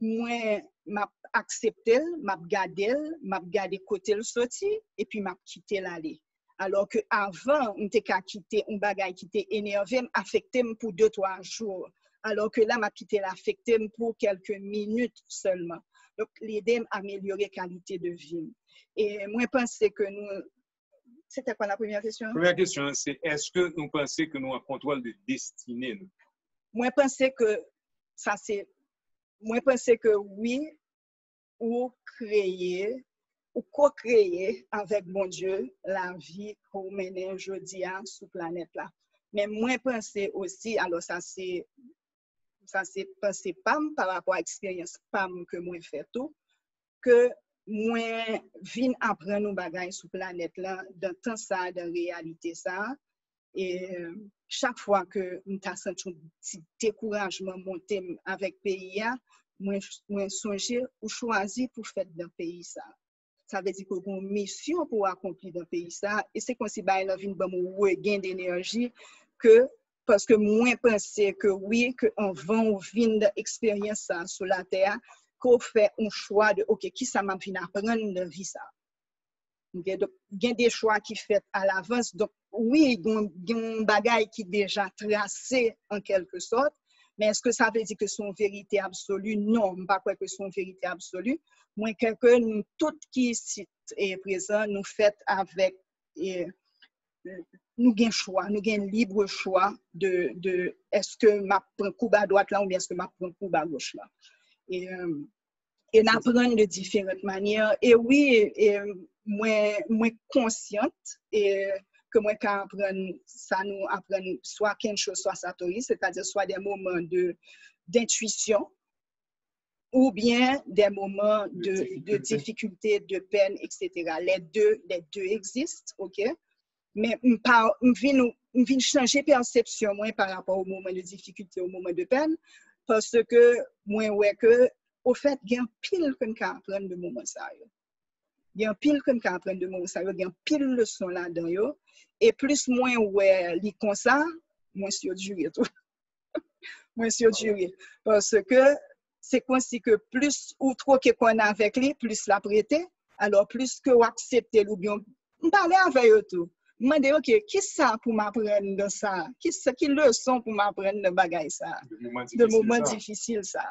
moi, m'a accepté, m'a gardé côté le sorti et puis m'a quitté l'aller. Alors que avant, on était qu'à quitter un bagage qui était énervé, affecté pour 2-3 jours. Alors que là, m'a quitté l'affecté pour quelques minutes seulement. Donc, l'aider à améliorer la qualité de vie. Et moi, je pense que nous... C'était quoi la première question? La première question, c'est est-ce que nous pensons que nous avons contrôle de destinée? Moi, je pense que ça, c'est... Moi, je pense que oui, ou créer, ou co-créer avec mon Dieu la vie qu'on mène aujourd'hui sur la planète là. Mais moi, je pense aussi, alors ça c'est pensé PAM par rapport à l'expérience PAM que moi fait tout, que moi viens apprendre nos bagages sur la planète là, dans temps ça, dans réalité ça. Et chaque fois que nous avons senti un petit découragement monter avec le pays, moi songer ou choisir pour faire dans le pays ça. Ça veut dire qu'on a une mission pour accomplir dans le pays ça. Et c'est comme si bah, il a une gain d'énergie que parce que moi pensais que oui, qu'en vent vient d'expérience ça sur la terre, qu'on fait un choix de OK, qui ça m'a venu apprendre de vie ça. Okay? Donc, il y a des choix qui fait à l'avance. Donc, oui, il y a un bagage qui est déjà tracé en quelque sorte, mais est-ce que ça veut dire que c'est une vérité absolue? Non, je ne pas que c'est une vérité absolue. Moi, que nous, tout qui est présent, nous fait avec, nous avons choix, nous avons libre choix de est-ce que je prends un coup à droite là ou bien est-ce que je prends un coup à gauche là. Et on apprend de différentes manières. Et oui, moi consciente et que moi quand apprendre ça nous apprend soit quelque chose soit satori, c'est-à-dire soit des moments d'intuition ou bien des moments de difficulté, de peine, etc. Les deux existent, ok? Mais vient changer perception moi par rapport au moment de difficulté, au moment de peine, parce que moi ouais que au fait il y a un pile qu'on peut apprendre de moment ça. Il y a un pile qu'on peut apprendre de moment ça, il y a un pile leçon là-dedans yo et plus moins ouais li comme ça, moins sur durer tout. Moins sur durer parce que c'est comme si que plus ou trop qu'on a avec lui, plus la prêter, alors plus que ou accepter ou bien parler avec eux tout. Je me dis, OK, qui ça pour m'apprendre de ça? Qui leçon pour m'apprendre de bagaille ça? De moments difficiles ça,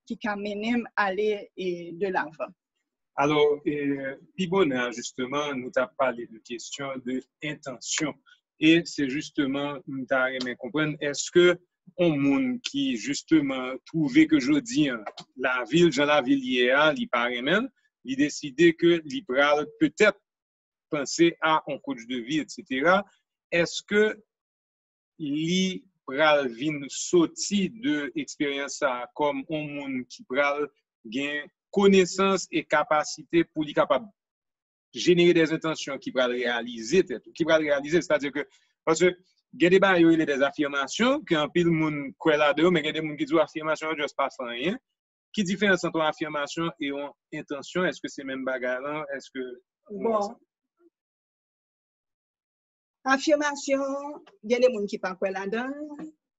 qui m'amène à aller de l'avant. Alors, Pibona, justement, nous t'a parlé de question de intention. Et c'est justement, nous t'a aimé comprendre, est-ce que on monde qui, justement, trouvait que jeudi, la ville, Jean la ville hier, il paraît même, il décidait que l'Ibral peut-être penser à un coach de vie, etc. Est-ce que l'Ibral vient sortir de l'expérience comme un monde qui pral gain connaissance et capacité pour lui capable générer des intentions qui pral réaliser, c'est-à-dire que parce que il y a des bails, des affirmations qu'un pile monde croit là-dedans, mais il y a des gens qui disent affirmation juste pas rien. Qui différence entre affirmation et intention? Est-ce que c'est même bagarre? Est-ce que bon affirmation, il y a des gens qui pas croient là-dedans,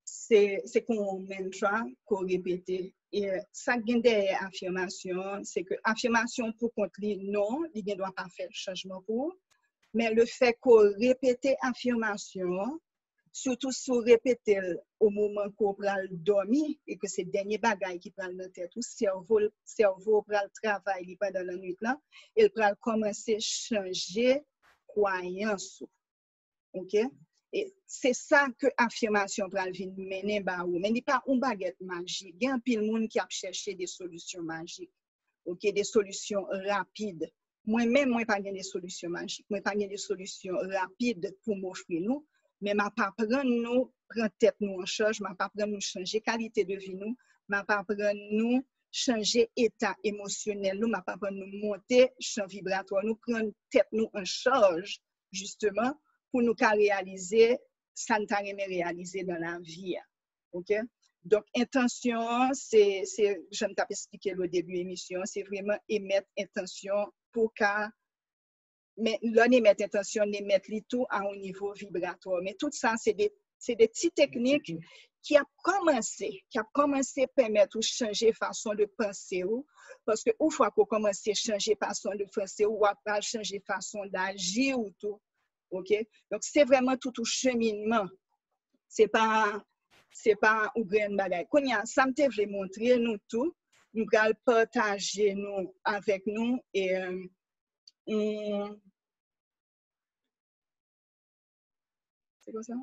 c'est qu'on mantra qu'on répète. Et ça gagne des affirmations, c'est que affirmation pour contre lui non, il ne doit pas faire changement pour. Mais le fait qu'on répète affirmation, surtout si on répète au moment qu'on prend le dormir et que c'est le dernier bagage qui prend dans tête, le cerveau prend le travail pendant la nuit là, il prend commencer à changer croyance. OK? Et c'est ça que l'affirmation va mener à vous. Mais il n'y a pas une baguette magique. Il y a un pile de monde qui a cherché des solutions magiques. OK? Des solutions rapides. Moi-même, je n'ai pas des solutions magiques. Moi, je n'ai pas des solutions rapides pour m'offrir nous. Mais je ne vais pas prendre tête nous en charge. Je ne vais pas prendre nous changer qualité de vie nous. Je ne vais pas prendre nous changer état émotionnel nous. Je ne vais pas prendre nous monter champ vibratoire. Nous prendre tête nous en charge, justement, pour nous réaliser ça nous aimé réaliser dans la vie. OK? Donc, intention, c'est je ne t'ai pas expliqué au début de l'émission, c'est vraiment émettre intention pour qu'à mais là, émettre intention, émettre tout à un niveau vibratoire. Mais tout ça, c'est des petites techniques qui a commencé à permettre de changer façon de penser. Parce que une fois qu'on commence à changer façon de penser, ou à changer façon d'agir ou tout. OK? Donc, c'est vraiment tout cheminement. C'est pas un grand bagage. Quand ça me voulait montrer nous tout, nous allons partager nous avec nous et c'est quoi ça?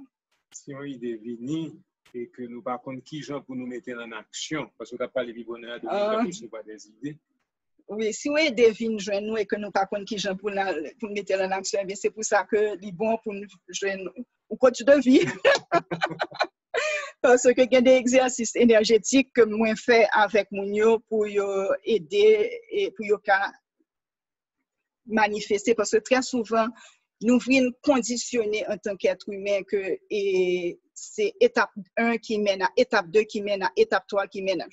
Si on y devine et que nous par contre qui gens pour nous mettre en action, parce que tu n'as pas les bonheur de nous pas des idées. Oui, si on devine nous et que nous par contre qui gens pour mettre en action, c'est pour ça que c'est bon pour nous joindre au coach de vie. Parce que il y a des exercices énergétiques que moi fais avec mon pour aider et pour manifester parce que très souvent nous venons conditionner en tant qu'être humain que c'est étape 1 qui mène à étape 2 qui mène à étape 3 qui mène à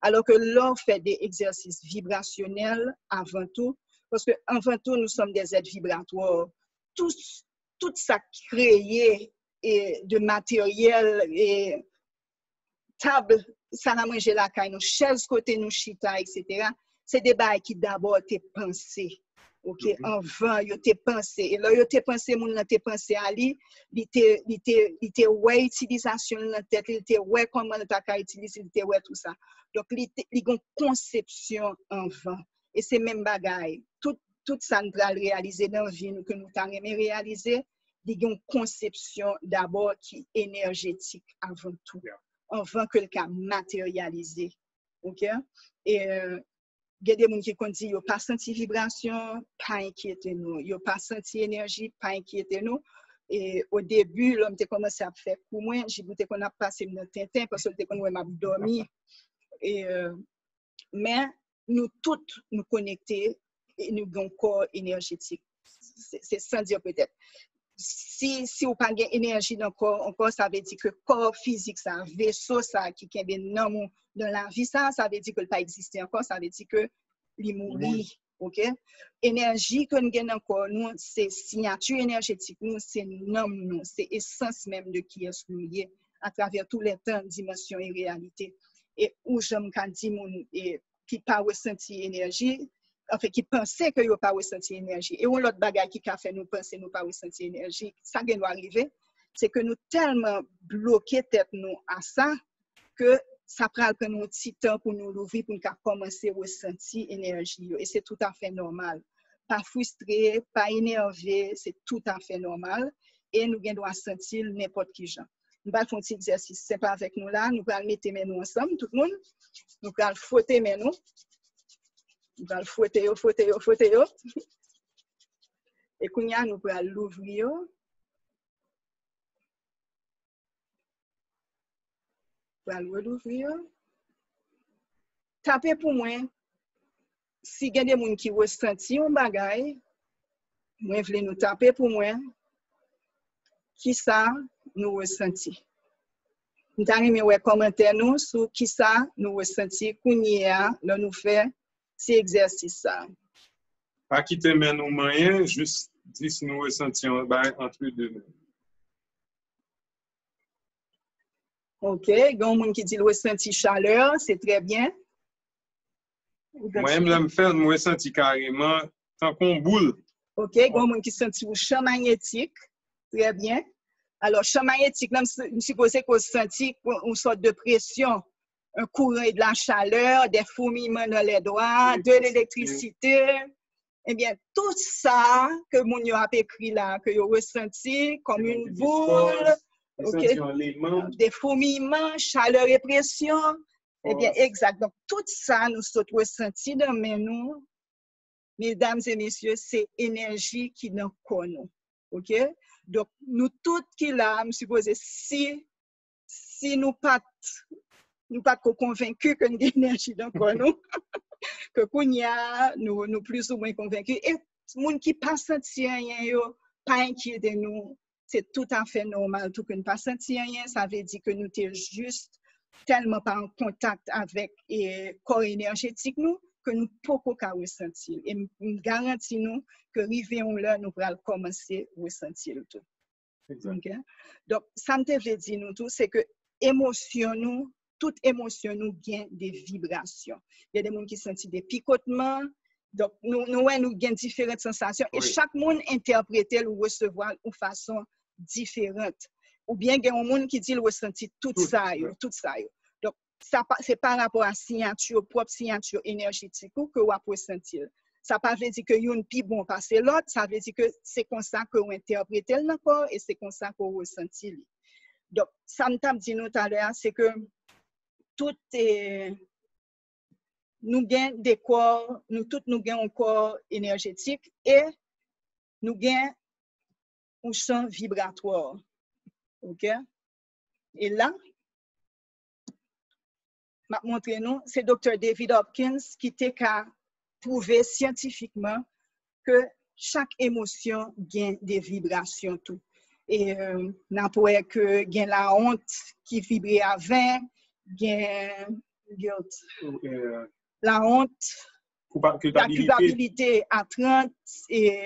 alors que l'on fait des exercices vibrationnels avant tout parce que avant tout nous sommes des êtres vibratoires tout ça créé et de matériel et table ça a mangé la caille nous chaises côté nous chita etc. C'est des bails qui d'abord t'es pensé. OK, avant yo t'es pensé et là yo t'es pensé moun nan t'es pensé à lui il était ouais utilisation dans tête il était ouais comment ta ka utiliser il était ouais tout ça donc il gon conception avant et c'est même bagaille tout ça nous va réaliser dans vie que nous t'a aimé réaliser il gon conception d'abord qui énergétique avant tout avant que le cas matérialisé. OK, et il y a des gens qui disent qu'ils n'ont pas senti vibration, pas inquiétez nous. Ils n'ont pas senti énergie, pas inquiétez nous. Et au début, l'homme a commencé à faire pour moi. J'ai dit qu'on a passé notre tintin parce qu'on a dormi. Mais nous toutes nous connecter et nous avons un corps énergétique. C'est sans dire peut-être. si ou pas gen énergie dans corps, encore ça veut dire que corps physique ça, vaisseau ça qui kembe nan dans la vie ça veut dire que le pas exister encore, ça veut dire que li mouri, OK? Énergie que nous gen dans corps nous c'est signature énergétique nous, c'est nom nous, c'est essence même de qui est nous lié à travers tous les temps, dimensions et réalités. Et où j'aime quand dit moun qui pas ressenti énergie, en fait, qui pensait que yo pas ressenti énergie. Et l'autre bagage qui a fait nous penser nous pas ressenti énergie, ça qui doit arriver, c'est que nous tellement bloqué tête nous à ça que ça prend un petit temps pour nous l'ouvrir pour nous commencer à ressentir énergie. Et c'est tout à fait normal. Pas frustré, pas énervé, c'est tout à fait normal. Et nous devons sentir n'importe qui gens. Nous allons faire un petit exercice. C'est pas avec nous là. Nous allons mettre mes mains ensemble, tout le monde. Nous allons frotter mes mains. Nous allons frotter. Et quand nous allons l'ouvrir. Nous allons l'ouvrir. Tapez pour moi. Si il y a des gens qui ressentent un bagage, moi, je veux nous taper pour moi. Qui ça nous ressenti? Nous allons mettre commentaire nous sur qui ça nous ressenti qu'on y a, là nous fait ces exercices ça. Pas quitter mais nous moyen, juste dire si nous ressentions entre les deux. OK, il y a un monde qui dit le ressenti chaleur, c'est très bien. Moi-même, là, me ressenti carrément tant qu'on boule. OK, il y a un monde qui senti le champ magnétique, très bien. Alors, champ magnétique, je suppose qu'on sentit une sorte de pression, un courant de la chaleur, des fourmillements dans les doigts, de l'électricité. Eh bien, tout ça que mon yo a écrit là, que yo ressenti comme une boule, okay, des fourmillements, chaleur et pression. Eh bien, exact. Donc, tout ça, nous sommes ressentis dans nous, mesdames et messieurs, c'est énergie qui nous connaît. OK? Donc, nous toutes qui là, je suppose, si nous pas convaincus que nous avons énergie dans nous, que nous plus ou moins convaincus. Et les gens qui ne pas senti rien, pas inquiets de nous, c'est tout à fait normal. Tout que nous pas senti rien, ça veut dire que nous sommes juste tellement pas en contact avec le corps énergétique nous, que nous ne pouvons pas ressentir. Et nous garantissons que arrivons là, nous allons commencer à ressentir tout. Okay? Donc, ça me veut dire nous tout, c'est que émotion nous, toute émotion nous gagne des vibrations. Il y a des gens qui sentent des picotements. Donc, nous gagnons différentes sensations. Et chaque monde interprète ou recevoir de façon différente. Ou bien, il y a des gens qui disent ressentir tout ça. Donc, c'est par rapport à la signature, propre signature énergétique que vous ressentir. Ça ne veut pas dire que une plus bon passer l'autre. Ça veut dire que c'est comme ça que vous interprétez le corps et c'est comme ça que vous ressentez. Donc, ça me t'a dit tout à l'heure, c'est que tout est, nous gagnons des corps, nous gagnons un corps énergétique et nous gagnons un champ vibratoire. OK? Et là, je vais montrer nous, c'est Dr. David Hopkins qui t'a prouvé scientifiquement que chaque émotion gagne des vibrations tout. Et n'a pas que gagne la honte qui vibre à 20, gagne la honte, la culpabilité à 30, et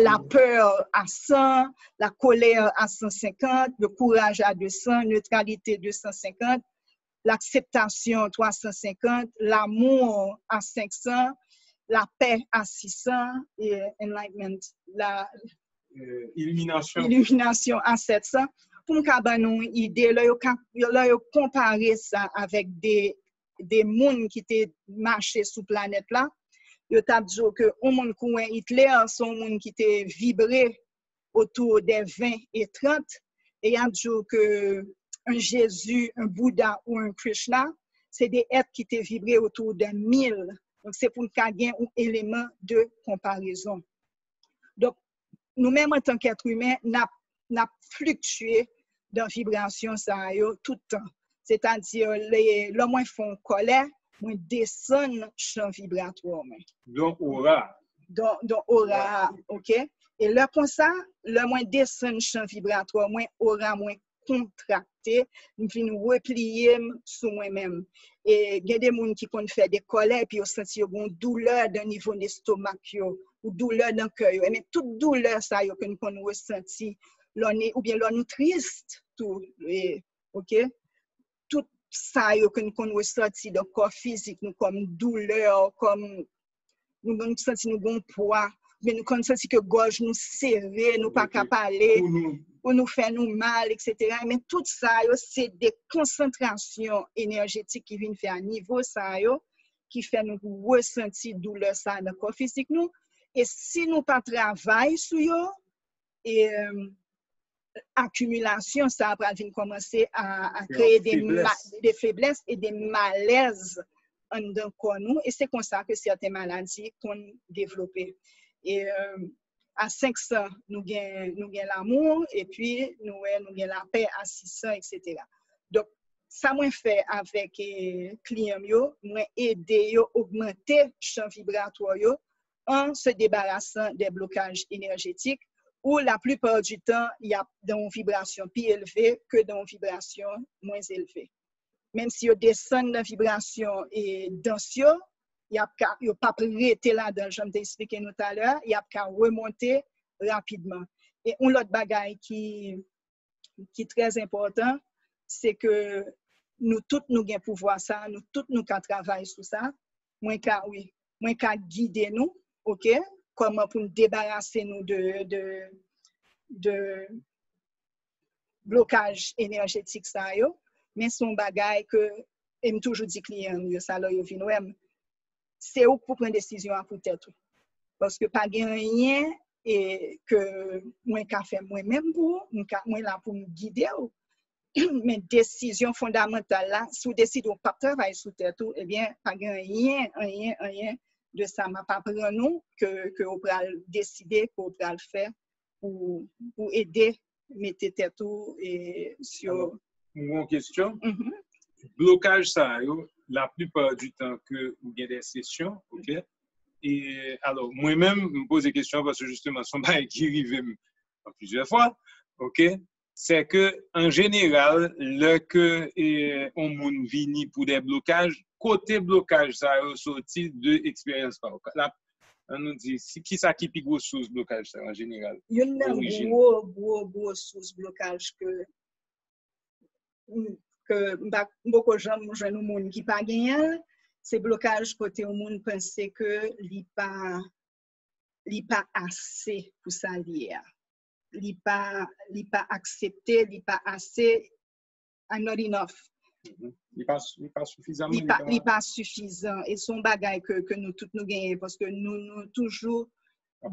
la peur à 100, la colère à 150, le courage à 200, neutralité 250, l'acceptation 350, l'amour à 500, la paix à 600 et enlightenment, illumination à 700. Pour nous avoir une idée, là, yo comparer ça avec des mondes qui étaient marché sur la planète là. Yo t'a dit que un monde comme Hitler, son monde qui était vibré autour des 20 et 30, et y a dit que un Jésus, un Bouddha ou un Krishna, c'est des êtres qui étaient vibrés autour de 1000. Donc, c'est pour qu'il y ait un élément de comparaison. Donc, nous-mêmes, en tant qu'êtres humains, nous fluctué dans la vibration ça, tout le temps. C'est-à-dire, le moins font colère, moins descend champ vibratoire. Donc, aura. Donc, aura, OK? Et là, comme ça, le moins descend champ vibratoire, moins aura, moins contracté, nous venons replier sur moi-même. Et il y a des gens qui peuvent faire des colères, puis ils sentent une douleur d'un niveau de l'estomac, ou douleur dans le cœur. Mais toute douleur, ça, que nous pouvons ressentir, ou bien nous triste, tout, ok? Tout ça, que nous pouvons ressentir dans le corps physique, nous comme douleur, comme nous pouvons sentir nous bon poids, mais nous pouvons sentir que gorge nous serrée, nous pas qu'à parler, ou nous faire nous mal, etc. Mais tout ça, c'est des concentrations énergétiques qui viennent faire à niveau ça, qui fait nous ressentir douleur ça dans le corps physique nous. Et si nous pas travaillons sur eux, et accumulation, ça va commencer à créer des faiblesses et des malaises dans corps nous. Et c'est comme ça que certaines maladies qu'on développe. Et à 500, nous gagnons l'amour, et puis nous gagnons la paix à 600, etc. Donc, ça m'a fait avec les clients, moi aider à augmenter le champ vibratoire en se débarrassant des blocages énergétiques, où la plupart du temps, il y a une vibration plus élevée que dans une vibration moins élevée. Même si on descend dans la vibration et dense, il n'y a pas prêté là-dedans, je t'ai expliqué tout à l'heure, il y a qu'à remonter rapidement. Et un autre bagage qui est très important, c'est que nous tous nous avons pouvoir ça, nous tous nous avons travailler sur ça. Moi qu'à guider nous, ok? Comment pour nous débarrasser nous de blocage énergétique ça yo, mais son bagage que aime toujours dit client yo ça là yo vinn c'est où pour prendre décision à pour tête parce que pas rien et que moi qu'a fait moi-même pour moi là pour me guider mais décision fondamentale là si vous décidez de pas travailler sur tête eh bien pas rien de ça m'a pas prendre nous que on va décider qu'on va le faire pour aider mettre tête et sur une question. Blocage ça la plupart du temps que vous avez des sessions, OK? Et alors moi-même me pose des questions parce que justement son bail qui arrive plusieurs fois, OK? C'est que en général le que on moun vini pour des blocages, côté blocage ça ressorti de expérience par là on nous dit qui ça qui plus gros source blocage ça en général. Il y a une gros source blocage que beaucoup de gens jeunes monde qui pas gagné c'est blocage côté au monde penser que li pas assez pour ça lier li pas accepté li pas assez not enough il pas suffisamment il pas suffisant et son bagage que nous tous nous gagnons parce que nous toujours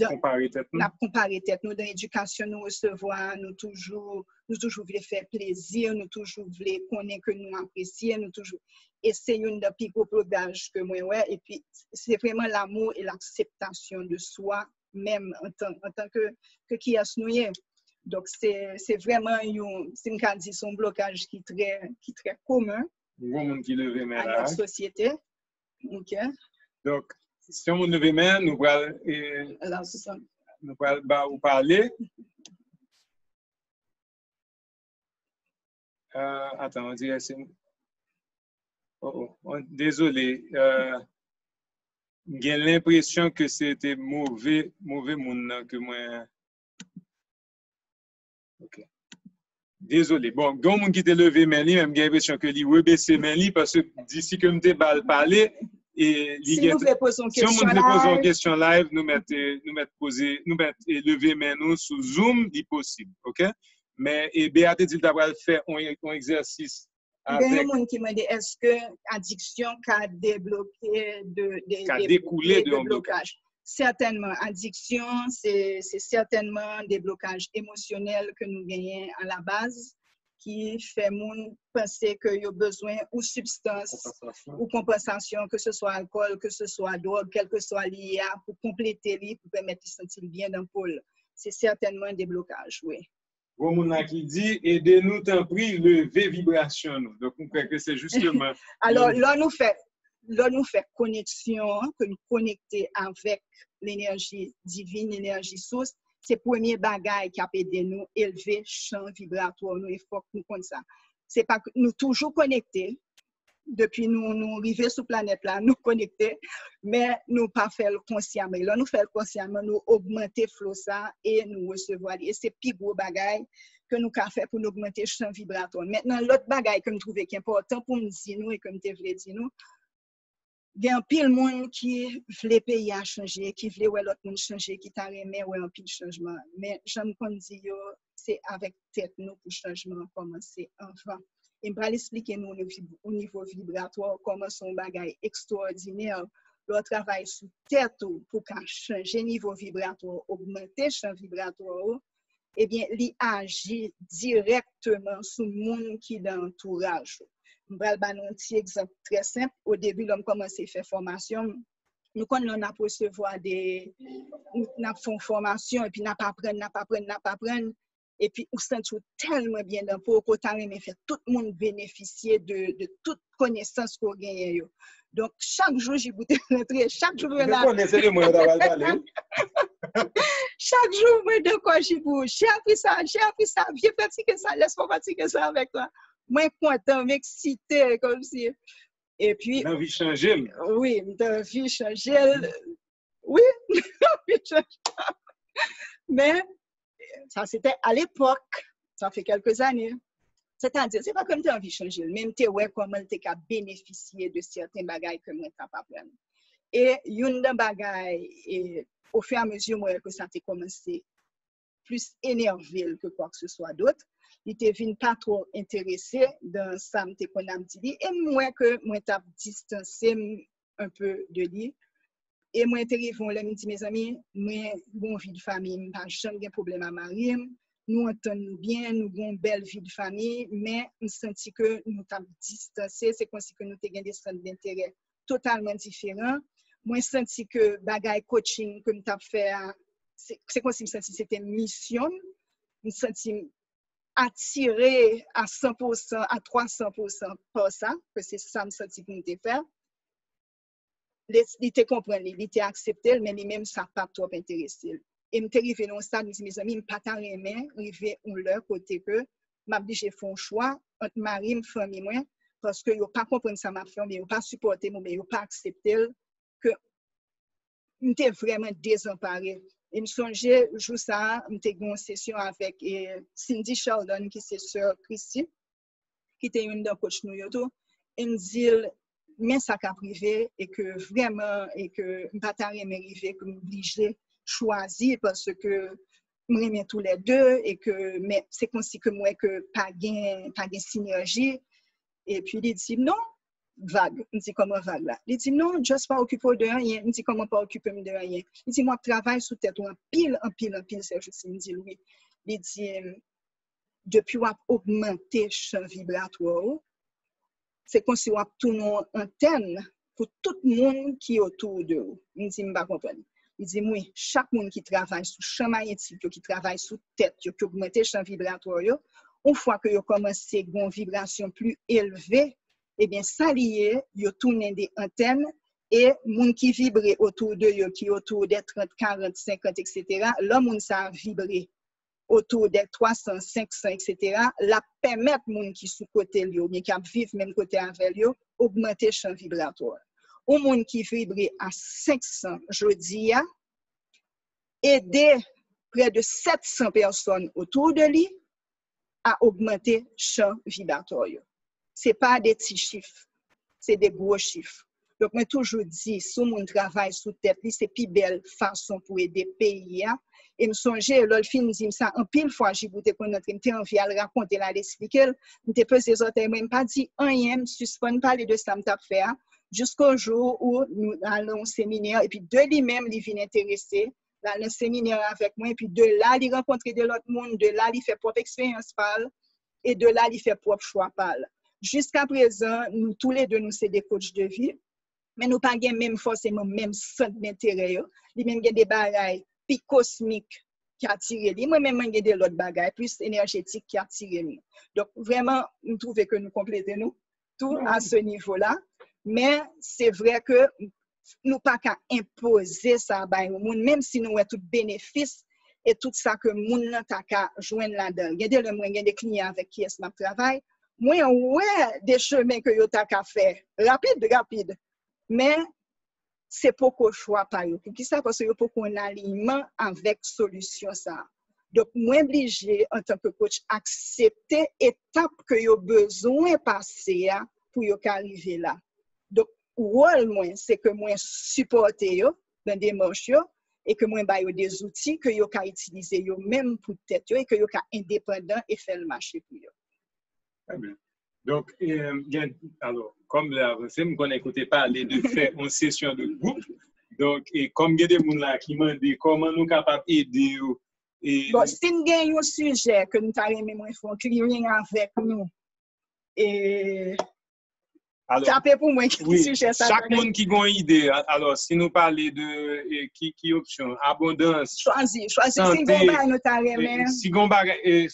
comparer tête nous dans l'éducation nous recevoir nous toujours voulons faire plaisir nous toujours voulons connaître que nous apprécions nous toujours et c'est une des plus gros blocages que moi ouais et puis c'est vraiment l'amour et l'acceptation de soi même en tant que qui est nous donc c'est vraiment c'est me dit son blocage qui très commun qui lever main à notre société. OK. Donc si on lever main nous allons vous parler. Attends, on dirait c'est désolé. J'ai l'impression que c'était mauvais monde que moi. OK. Désolé. Bon, quand on qui te levé main li, même j'ai l'impression que li rebaisser main li parce que d'ici que me te parler et si on veut poser une question live, nous mettre lever main nous sous Zoom, c'est possible, OK? Mais et Béatrice dit d'avoir fait un exercice avec il y a monde qui m'a dit est-ce que addiction a débloqué découlé de blocage? Certainement, addiction, c'est certainement des blocages émotionnels que nous gagnons à la base qui fait moun penser qu'il y a besoin ou substance ou compensation, que ce soit alcool, que ce soit drogue, quel que soit l'IA, pour compléter, pour permettre de se sentir bien dans le pôle. C'est certainement des blocages, oui. Bon, mon qui dit, aidez-nous, t'en prie, lever vibration. Donc, on croit que c'est justement. Alors, là, nous fait connexion, que nous connecter avec l'énergie divine, l'énergie source. c'est premier bagage qui a aidé nous élever champ vibratoire nous, il faut que nous connaissions ça. C'est pas que nous toujours connectés depuis nous arrivés sur planète là, nous connectés, mais nous pas faire le consciemment. Là nous faire le consciemment, nous augmenter flow ça et nous recevoir et c'est plus gros bagage que nous avons fait pour nous augmenter le champ vibratoire. Maintenant l'autre bagage que nous trouvons qui est important pour nous dire nous et comme tu voulais dire nous, il y a un pile monde qui veut pays à changer, qui veut ouais l'autre monde changer, qui t'a aimé ouais un pile changement. Mais j'aime qu'on dit c'est avec tête nous pour changement commencer avant. Et je vais expliquer nous au niveau vibratoire comment son bagage extraordinaire. Le travail sur tête pour changer le niveau vibratoire, augmenter le champ vibratoire, eh bien, il agit directement sur le monde qui est dans l'entourage. Je vais vous donner un petit exemple très simple. Au début, l'homme commence à faire formation. Nous, quand on a recevoir des. Nous faisons formation et puis nous apprenons. Et puis, on se sent tellement bien dans pour qu'on fait tout le monde bénéficier de toute connaissance qu'on gagne. Donc, chaque jour, j'ai goûté rentrer, chaque jour, chaque jour, moi, de quoi j'ai appris ça, viens pratiquer ça, laisse-moi pratiquer ça avec toi. Moi, content, m'excité, comme si. Et puis. L'envie changer. Oui, l'envie changer. Oui, l'envie changer. Mais. Ça, c'était à l'époque, ça fait quelques années. C'est-à-dire, c'est pas comme tu as envie de changer, même tu sais comment tu as bénéficié de certains bagages que moi, tu n'as pas pris. Et une des bagages, au fur et à mesure que ça t'a commencé plus énervé que quoi que ce soit d'autre, il t'est venu pas trop intéressé dans ça qu'on a dit. Et moi, t'as distancé un peu de lui. Et moi, je dis, mes amis, moi, bon vie de famille, je n'ai jamais de problème à marier. Nous entendons bien, nous avons une belle vie de famille, mais nous sentons que nous sommes distancés. C'est comme si nous avons des centres d'intérêt totalement différents. Moi, je sens que bagay coaching que nous avons fait, c'est comme si c'était une mission. Nous sommes attirés à 100%, à 300% par ça, que c'est ça que nous avons fait. Il te comprend, il te accepté, mais lui-même, ça n'a pas trop intéressé. Et je suis arrivé dans un stade, je dis, mes amis, je ne pas t'arrêter, arrivé à leur côté que, je fais un choix entre mari et famille, parce que je ne pas comprendre ça, ma famille, je ne pas supporter, mais je ne pas accepter que je suis vraiment désemparé. Et je songeais, jour ça, je eu une session avec Cindy Sheldon, qui est sœur Christy, qui était une de coach nous, et me dit, mais ça qu'a privé et que vraiment et que pas m'arriver que m'obligé choisir parce que m'aimais tous les deux et que mais c'est comme si que moi que pas gain synergie et puis il dit non vague il dit comment vague là il dit non juste pas occuper de rien il dit comment pas occuper de rien il dit moi travaille sous tête en pile c'est juste il dit oui il dit depuis augmenter champ vibratoire. C'est comme si on a tout une antenne pour tout le monde qui est autour de vous. Il dit, je ne comprends pas. Il dit, oui, chaque monde qui travaille sur le champ magnétique, qui travaille sur la tête, qui augmente le champ vibratoire, une fois que vous commencez à avoir une vibration plus élevée, eh bien, ça lié, vous tournez des antennes et les gens qui vibrent autour de vous, qui est autour des 30, 40, 50, etc., le monde ça a vibré autour des 300, 500, etc., la permettre aux gens qui sont côté lui, ou bien qui vivent même côté avec lui, augmenter le champ vibratoire. Au monde qui vibre à 500, je dis, aider près de 700 personnes autour de lui à augmenter le champ vibratoire. Ce n'est pas des petits chiffres, c'est des gros chiffres. Donc, moi, toujours dit, si on travaille sous tête, c'est plus belle façon pour aider le pays. Et me songer, l'autre film dit ça en pile fois, j'ai goûté pour notre envie à le raconter, à l'expliquer. Je pesé les autres, je pas dit rien, je suspends parler de ça, je fait jusqu'au jour où nous allons au séminaire, et puis de lui-même, il vient intéresser, dans le séminaire avec moi, et puis de là, il rencontre de l'autre monde, de là, il fait propre expérience parle, et de là, il fait propre choix parle. Jusqu'à présent, nous tous les deux, nous sommes des coachs de vie. Mais nous pas même forcément même centre d'intérêt li même des bagailles plus cosmiques qui attirent lui moi même j'ai des autres bagailles plus énergétiques qui attirent nous donc vraiment nous trouvons que nous complétons nous tout à ce niveau là mais c'est vrai que nous pas qu'à imposer ça au monde même si nous avons tout bénéfice et tout ça que moun nan ta ka joindre là-dedans. Gade le moi gen des clients avec qui est m'a travail, moi ouais des chemins que yo ta ka fait rapide, mais c'est pour qu'on choix par yo. Pour qui ça parce que yo pour qu'on alignement avec solution ça. Donc moi obligé en tant que coach accepter étape que yo besoin passer pour yo arriver là. Donc rôle moi c'est que moi supporter yo dans des démarche yo et que moi ba yo des outils que yo ka utiliser yo même pour tête yo et que yo ka indépendant et faire le marché pour yo. Très bien. Donc, alors, comme l'avancé, je connais écouté parler de faire une session de groupe. Donc, et comme il y a des gens là qui m'ont dit comment nous sommes capables d'aider. Bon, si nous avons un sujet que nous avons fait clearing avec nous, et tapez pour moi qui oui, sujet ça. Chaque monde qui a une idée, alors si nous parlons de qui option, abondance, choisir santé, si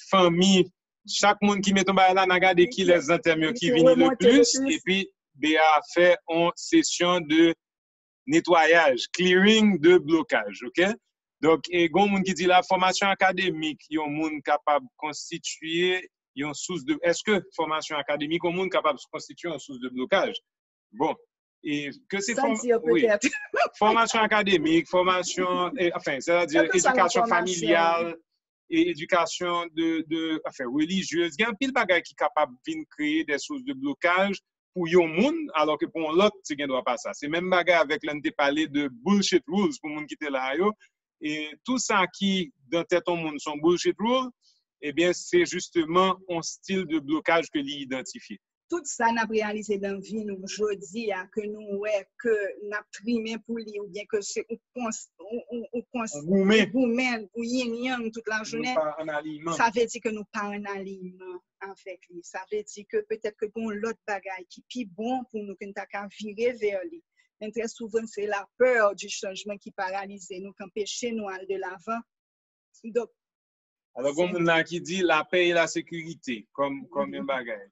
famille, chaque monde qui met ton bail là, n'a regardé qui les intermédiaires qui viennent le plus, et puis BA fait une session de nettoyage, clearing de blocage, ok? Donc, il y a des gens qui disent la formation académique, il y a des gens capables de constituer une source de. Est-ce que formation académique, il y a des gens capables de constituer une source de blocage? Bon. Et que c'est formation académique, formation, enfin, c'est-à-dire éducation familiale et éducation religieuse. Il y a un pile de bagages qui sont capables de créer des sources de blocage pour yon moun, alors que pour l'autre, c'est ne doit pas ça. C'est même bagarre avec l'on te parlé de bullshit rules pour moun qui était là yo. Et tout ça qui dans tête au monde sont bullshit rules, eh bien c'est justement un style de blocage que l'identifié. Tout ça n'a réalisé dans la vie nous aujourd'hui que nous ouais que n'a primé pour lui ou bien que c'est vous-même ou yin toute la journée. Ça veut dire que nous pas en alignement avec lui. Ça veut dire que peut-être que bon l'autre bagaille qui plus bon pour nous que nous t'a virer vers lui. Mais très souvent c'est la peur du changement qui paralyse nous, qui empêche nous aller de l'avant. Donc alors comme on a qui dit la paix et la sécurité comme un bagaille.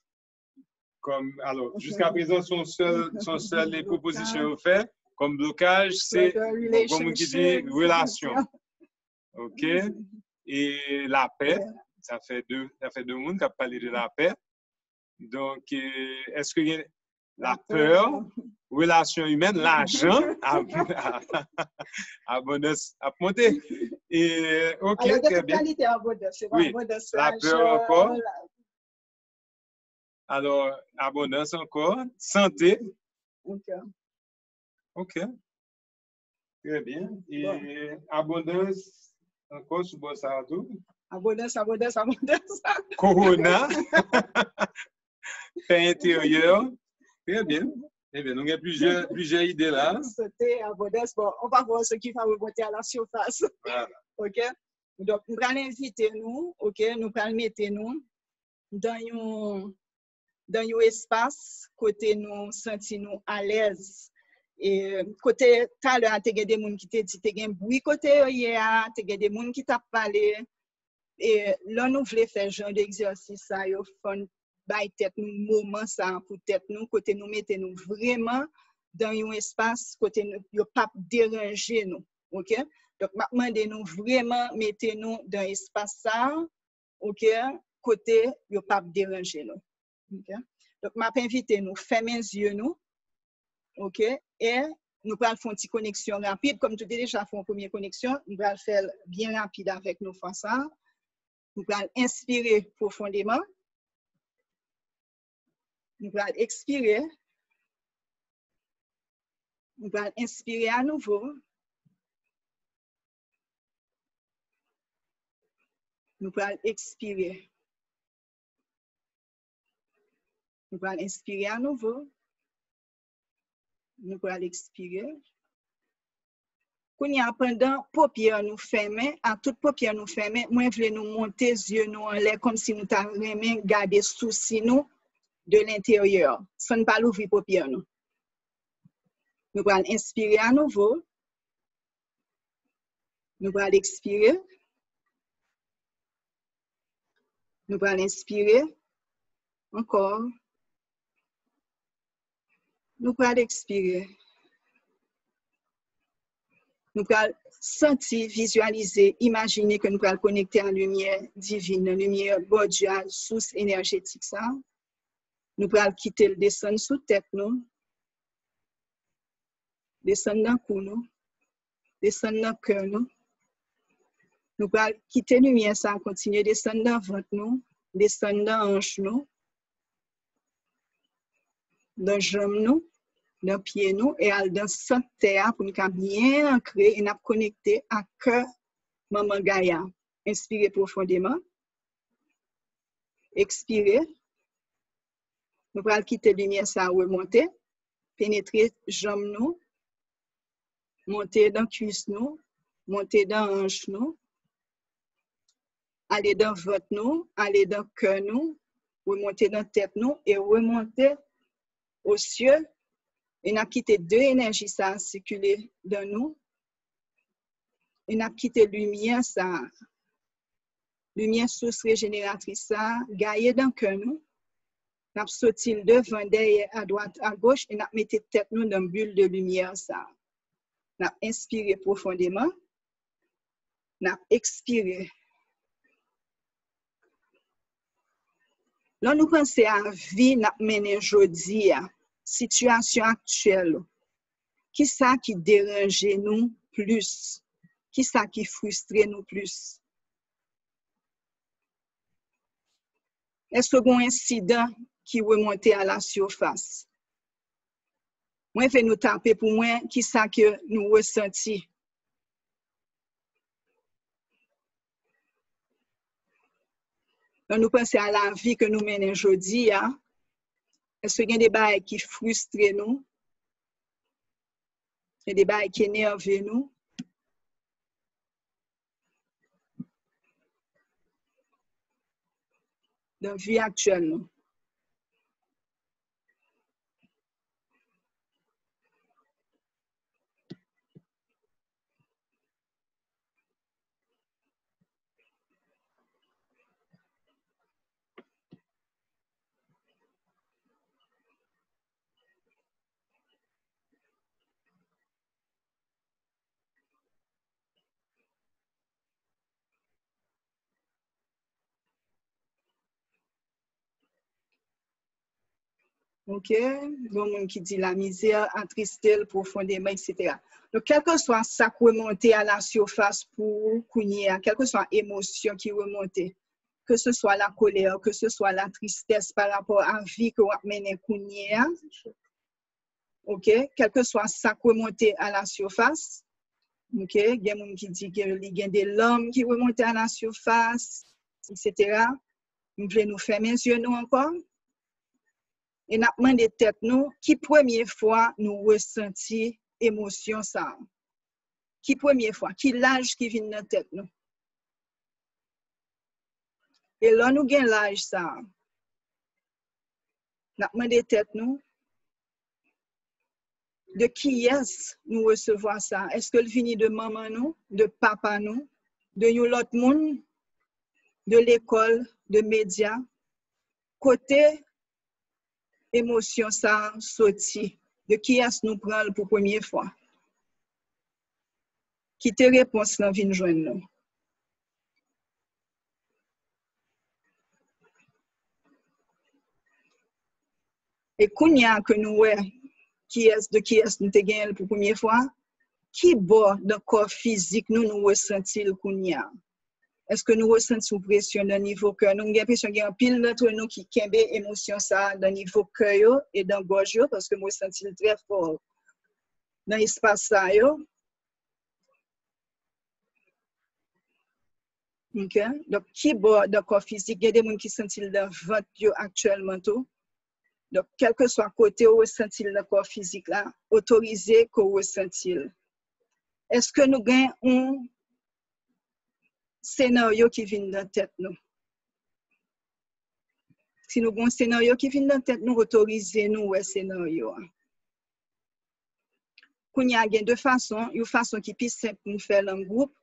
Alors, jusqu'à présent, sont seules les propositions offertes. Comme blocage, c'est, comme on dit, relation. OK? Et la paix, ça fait deux mondes qui ont parlé de la paix. Donc, est-ce qu'il y a la peur, relation humaine, l'argent, abondance à monter? Et, OK, très bien. Oui, la peur encore. Alors, abondance encore, santé. OK. Très bien. Et abondance encore sous Bossardou. Abondance. Corona. Paix intérieure. Très bien. Eh bien, nous avons plusieurs idées là. Santé, abondance. Bon, on va voir ce qui va remonter à la surface. Voilà. OK? Donc, nous allons inviter nous, OK? Nous allons mettre nous dans un espace côté nous sentir nous à l'aise et côté tout à l'heure tu as des gens qui te dit tu as un bruit côté hier tu as des gens qui t'a parlé et là nous voulons faire genre d'exercice ça yo fun by tête nous moment ça pour tête nous côté nous mettez nous vraiment dans un espace côté nous yo pas déranger nous OK donc m'a demandé nous vraiment mettez nous dans espace ça OK côté yo pas déranger nous. OK? Donc, je vais inviter nous, fermer les yeux, nous, OK? Et nous allons faire une petite connexion rapide. Comme tu as déjà fait une première connexion, nous allons faire bien rapide avec nos façons. Nous allons inspirer profondément. Nous allons expirer. Nous allons inspirer à nouveau. Nous allons expirer. Nous allons inspirer à nouveau. Nous allons expirer. Quand y a pendant paupières nous fermées, à toute paupière nous fermées, moi je voulais nous monter les yeux nous en l'air comme si nous t'avions gardé souci nous de l'intérieur, sans ne pas ouvrir paupières nous. Nous allons inspirer à nouveau. Nous allons expirer. Nous allons inspirer. Encore. Nous allons expirer. Nous allons sentir, visualiser, imaginer que nous allons connecter à la lumière divine, la lumière bordiale, source énergétique. Ça. Nous allons quitter le descendre sous tête, nous. Descendre dans le cou, nous. Descendre dans le cœur, nous. Nous allons quitter la lumière, ça, continuer, descendre dans le ventre, nous. Descendre dans la hanche, nous. Dans les jambes, nous. Dans les pieds, nous. Et dans cette terre, pour nous bien ancrer et nous connecter à cœur, Maman Gaïa. Inspirez profondément. Expirez. Nous allons quitter la lumière, ça, remonter. Pénétrer jambes, nous. Monter dans cuisse, nous. Monter dans hanche, nous. Aller dans votre nous, aller dans le cœur nous, remonter dans la tête nous et remonter aux cieux. Et nous avons quitté deux énergies ça circuler dans nous. Et nous avons quitté lumière ça, lumière source régénératrice ça, gaillé dans le cœur nous. Nous avons sorti devant, derrière, à droite, à gauche et nous avons mis tête nous dans une bulle de lumière ça. Nous avons inspiré profondément. Nous avons expiré. Là, nous pensons à la vie que nous menons aujourd'hui, situation actuelle. Qui est-ce qui dérange nous plus? Qui est-ce qui frustre nous plus? Est-ce qu'il y a un incident qui remonte à la surface? Moi, je vais nous taper pour moi, qui est-ce que nous ressentons? Nous pensons à la vie que nous menons aujourd'hui. Est-ce qu'il y a des bails qui frustrent nous? Il y a des bails qui énervent nous? Dans la vie actuelle. Nous. OK? Bon, qui dit la misère, attristé profondément, etc. Donc, quel que soit ça qui remonte à la surface pour Kounia, quelle que soit l'émotion qui remonte, que ce soit la colère, que ce soit la tristesse par rapport à la vie que vous menez Kounia, OK? Quel que soit ça qui remonte à la surface, OK? Il y a des gens qui disent qu'il y a des larmes qui remontent à la surface, etc. Nous voulons nous fermer les yeux nous encore. Et nous avons demandé tête nous, qui première fois nous ressenti émotion ça? Qui première fois? Qui l'âge qui vient dans tête nous? Et là, nous avons l'âge ça. Nous avons demandé tête nous, de qui est-ce nous recevons ça? Est-ce que le vient de maman nous, de papa nous, de l'autre monde, de l'école, de médias? Côté émotion ça sorti, de qui est-ce nous prend pour première fois? Qui te réponse dans vient joindre nous? Et kounya que nous qui est nous te gagné pour première fois? Qui bord de corps physique nous ressenti le kounya? Est-ce que nous ressentons pression dans le niveau cœur? Nous avons l'impression qu'il y a un pile d'entre nous qui kembe émotion ça dans le niveau cœur et dans le gorge parce que nous ressentons très fort dans l'espace ça. OK? Donc, qui bord de corps physique? Il y a des gens qui sentent dans le ventre actuellement tout. Donc, quel que soit côté où ressenti le corps physique là, autorisé qu'on ressenti. Est-ce que nous avons un scénario qui vient dans la tête nous? Si nous avons un scénario qui vient dans la tête nous, autorisez-nous un scénario. Qu'on y a deux façons, une façon qui est plus simple pour nous faire en groupe.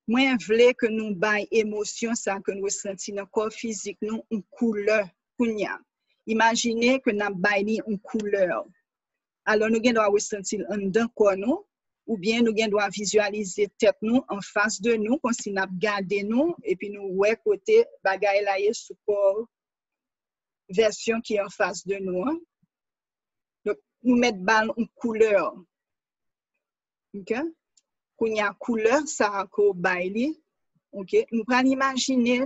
Moi, je voulais que nous baillons émotion, ça que nous ressentons dans le corps physique, nous, une couleur. Imaginez que nous baillons une couleur. Alors, nous devons ressentir en d'un corps, nous. ou bien nous doit visualiser tête nous en face de nous, comme si nous regardé nous, et puis nous ouais côté bagay là est support version qui est en face de nous. Hein? Donc, nous mettons balle en couleur. OK? Quand il y a couleur, ça a baili. OK? Nous prenons imaginer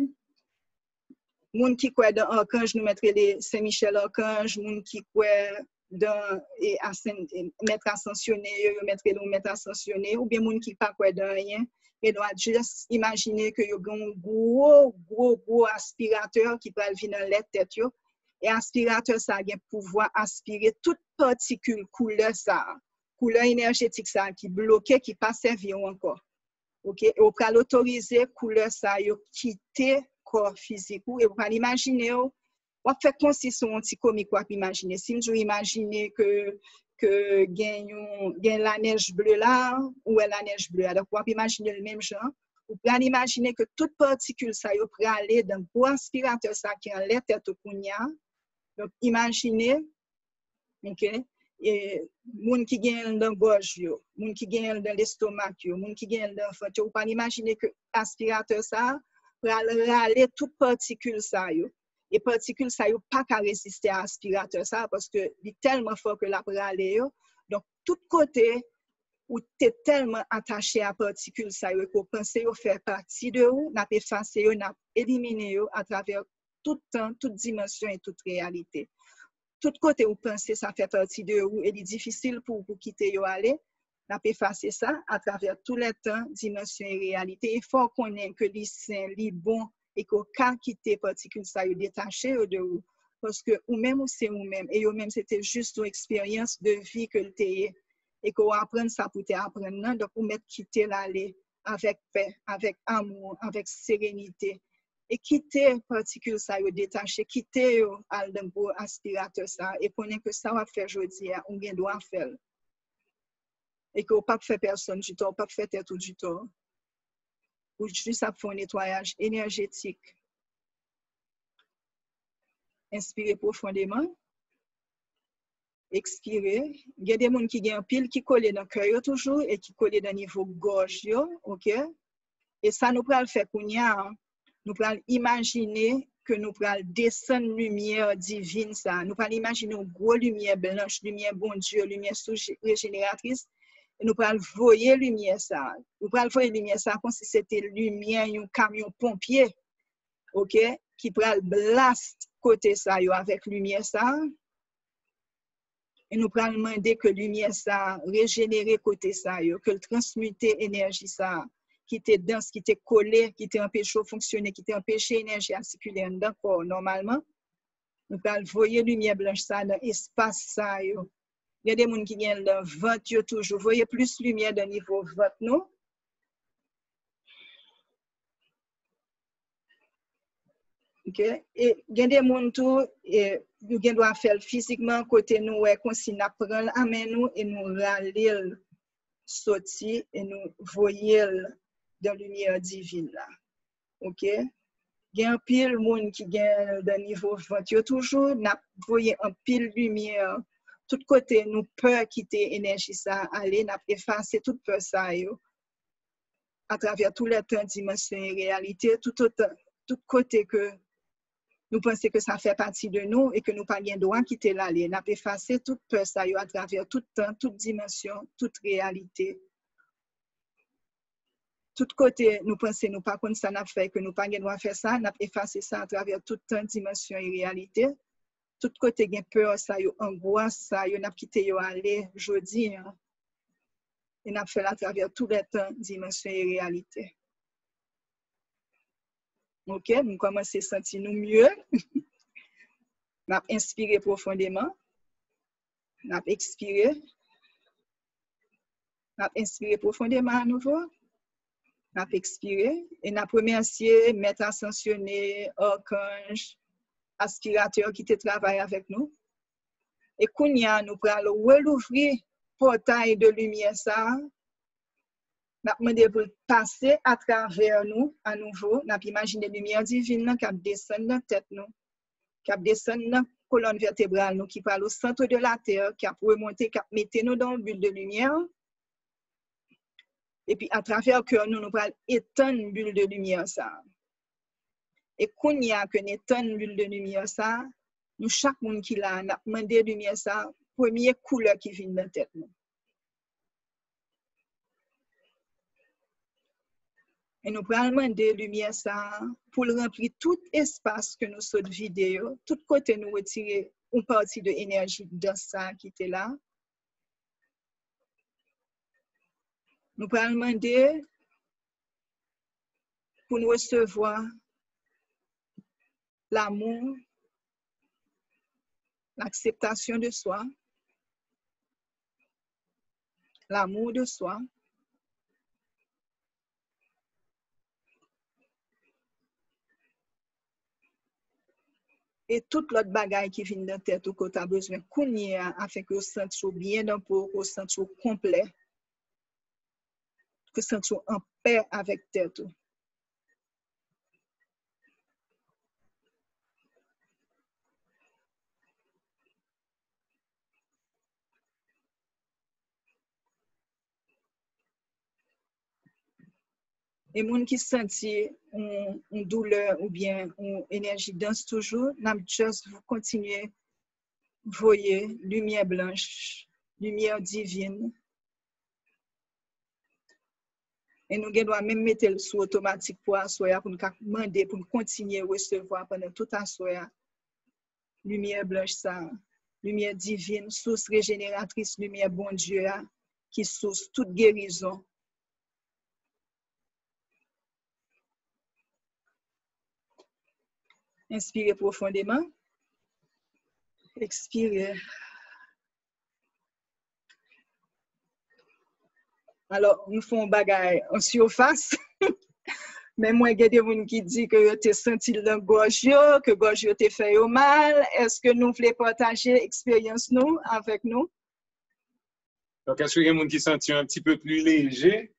moun qui croit dans Archange, nous mettre les Saint-Michel Archange, moun qui croit dans Maître Ascensionné, Maître Ascensionné, ou bien moun qui pas croit dans rien, et doit juste imaginer que y a un gros aspirateur qui peut venir dans la tête yo, et aspirateur ça a un pouvoir aspirer toute particule couleur ça, couleur énergétique ça qui bloqué qui pas servi encore. OK, et on peut l'autoriser couleur ça yo quitter corps physique ou et vous pouvez imaginer on fait comme si son petit comique quoi imaginer si je imaginer que gagne la neige bleue là ou la neige bleue donc vous pouvez imaginer le même genre vous pouvez imaginer que toute particule ça yo peut aller dans gros aspirateur ça qui en la tête kounya donc imaginez OK et moun qui gagne dans gorge yo moun qui gagne dans l'estomac yo moun qui gagne dans foie vous pouvez imaginer que aspirateur ça pour aller toute particule ça yo et particule ça yo pas qu'à résister à aspirateur ça parce que il est tellement fort que la pour aller yo donc tout côté où tu es tellement attaché à particule ça yo qu'on penser yo faire partie de ou n'a effacer yo n'a éliminer yo à travers tout temps toute dimension et toute réalité tout côté où penser ça fait partie de ou et il est difficile pour quitter yo aller n'a effacer ça à travers tout le temps dimension et réalité il faut qu'on ait que les saint les bon et qu'au cas quitter particule ça yo détaché de ou parce que ou même ou c'est ou même et ou même c'était juste une expérience de vie que le t'es et qu'on apprendre ça pour t'apprendre donc ou mettre quitter l'aller avec paix avec amour avec sérénité et quitter particule ça yo détaché quitter al d'un beau aspirateur ça et connaître que ça va faire aujourd'hui on bien doit faire et qu'on pas faire personne du tort pas faire tout du tort ou juste à faire un nettoyage énergétique. Inspirez profondément. Expirez. Il y a des gens qui ont un pile qui collent dans le cœur toujours et qui collent dans le niveau gorge. OK? Et ça, nous pourrons le faire pour nous. Nous pourrons imaginer que nous pourrons descendre lumière divine. Ça. Nous pourrons imaginer une grosse lumière blanche, lumière bon Dieu, lumière régénératrice. Et nous pourrons voyer lumière ça. Nous pourrons voyer lumière ça comme si c'était lumière un camion pompier. OK? Qui pourront blast côté ça yo avec lumière ça. Et nous pourrons demander que lumière ça régénérer côté ça yo, que le transmuter énergie ça qui était dense, qui était collé, qui était empêché de fonctionner, qui était empêché l'énergie à circuler dans le corps normalement. Nous pourrons voyer lumière blanche ça dans l'espace ça yo. Il y a des gens qui viennent dans le ventre toujours. Vous voyez plus lumière dans le niveau ventre, non? OK? Et il y a des gens qui doivent faire physiquement côté nous, comme si nous prenons la main nous et nous râler, sortir et nous voyons dans la lumière divine. Là. OK? Il y a un pile de monde qui est dans le niveau ventre. Toujours, nous voyons un pile de lumière. Tout côté, nous peur quitter l'énergie ça, aller, nous effacer toute peur ça, à travers tout le temps, dimension et réalité, tout côté que nous pensons que ça fait partie de nous et que nous pas bien droit quitter l'aller, nous effacer toute peur ça, à travers tout temps, toute dimension, toute réalité. Tout côté, nous pensons nous pas comme ça n'a fait que nous pas bien droit faire ça, nous effacer ça à travers tout temps, dimension et réalité. Tout côté gen peur ça yo angoisse ça yo n'a quitté yo aller jodi hein. Et n'a fait à travers tout le temps dimension et réalité. OK, nous commençons à sentir nous mieux. N'a inspiré profondément. N'a expiré. N'a inspiré profondément à nouveau. N'a expiré et n'a remercié Maître Ascensionné, Archange, aspirateur qui te travaille avec nous. Et kounya nous prenons relouvrir portail de lumière ça. Nous demandons pour passer à travers nous à nouveau. Nous imaginons la lumière divine qui descend dans la tête nous, qui descend dans la colonne vertébrale nous, qui parle au centre de la terre, qui a remonté, qui a mis nous dans le bulle de lumière. Et puis, à travers le cœur, nous allons éteindre une bulle de lumière, ça. Et quand il y a que nous éteindre une bulle de lumière, ça, nous, chaque monde qui l'a, n'a demandé lumière, ça, première couleur qui vient dans la tête. Nous. Et nous allons demander lumière, ça, pour remplir tout espace que nous sommes vidéo, tout côté nous retirer une partie de l'énergie dans ça qui était là. Nous allons demander pour nous recevoir l'amour, l'acceptation de soi, l'amour de soi, et toute l'autre bagaille qui vient dans la tête ou que tu as besoin qu'on y a afin que vous sentiez bien dans peau, que vous sentiez complet, que vous sentiez en paix avec la tête. Et les gens qui sentent une douleur ou bien une énergie dense toujours, nous juste vous continuez, voyez, lumière blanche, lumière divine. Et nous devons même mettre le sous automatique pour asseoir, pour nous demander, pour nous continuer à recevoir pendant toute la soirée. Lumière blanche, ça, lumière divine, source régénératrice, lumière bon Dieu, qui source toute guérison. Inspirez profondément. Expirez. Alors, nous faisons bagaille en surface. Mais moi, il y a des gens qui disent que tu as senti le gorge, que gorge te fait mal. Est-ce que nous voulons partager l'expérience nous avec nous? Donc, est-ce qu'il y a des gens qui sont un petit peu plus légers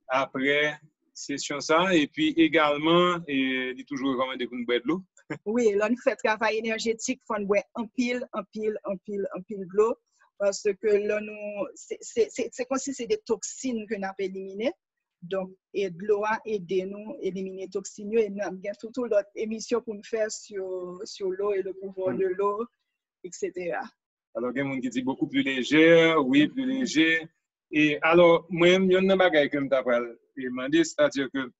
après session ça? Et puis également, il est toujours recommandé qu'on boive de l'eau. Oui, là, nous faisons travail énergétique, il faut boire en pile de l'eau. Parce que là, c'est comme si c'est des toxines que nous avons éliminées. Donc, et de l'eau a aidé nous à éliminer les toxines. Et nous avons toute l'autre émission pour nous faire sur l'eau et le pouvoir de l'eau, etc. Alors, il y a des gens qui disent beaucoup plus léger, oui, plus léger. Et alors, moi-même, il y a une bagaille que je t'ai demandé, c'est-à-dire que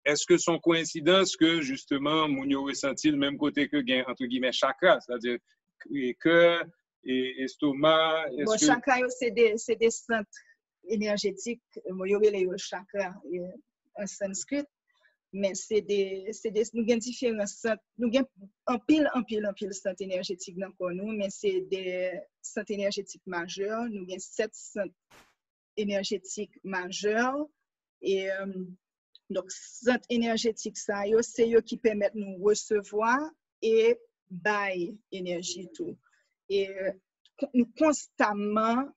est-ce que son coïncidence que justement, mon yo ressenti le même côté que gain entre guillemets chakra, c'est-à-dire cœur et estomac. Bon, chakra, c'est des centres énergétiques, il y a les chakras en sanskrit, mais nous avons différents centres, nous avons un pile centres énergétiques dans le corps, mais c'est des centres énergétiques majeurs, nous avons 7 centres énergétiques majeurs, et donc, centres énergétiques, c'est eux qui permettent de nous recevoir et bailler énergie tout. Et nous constamment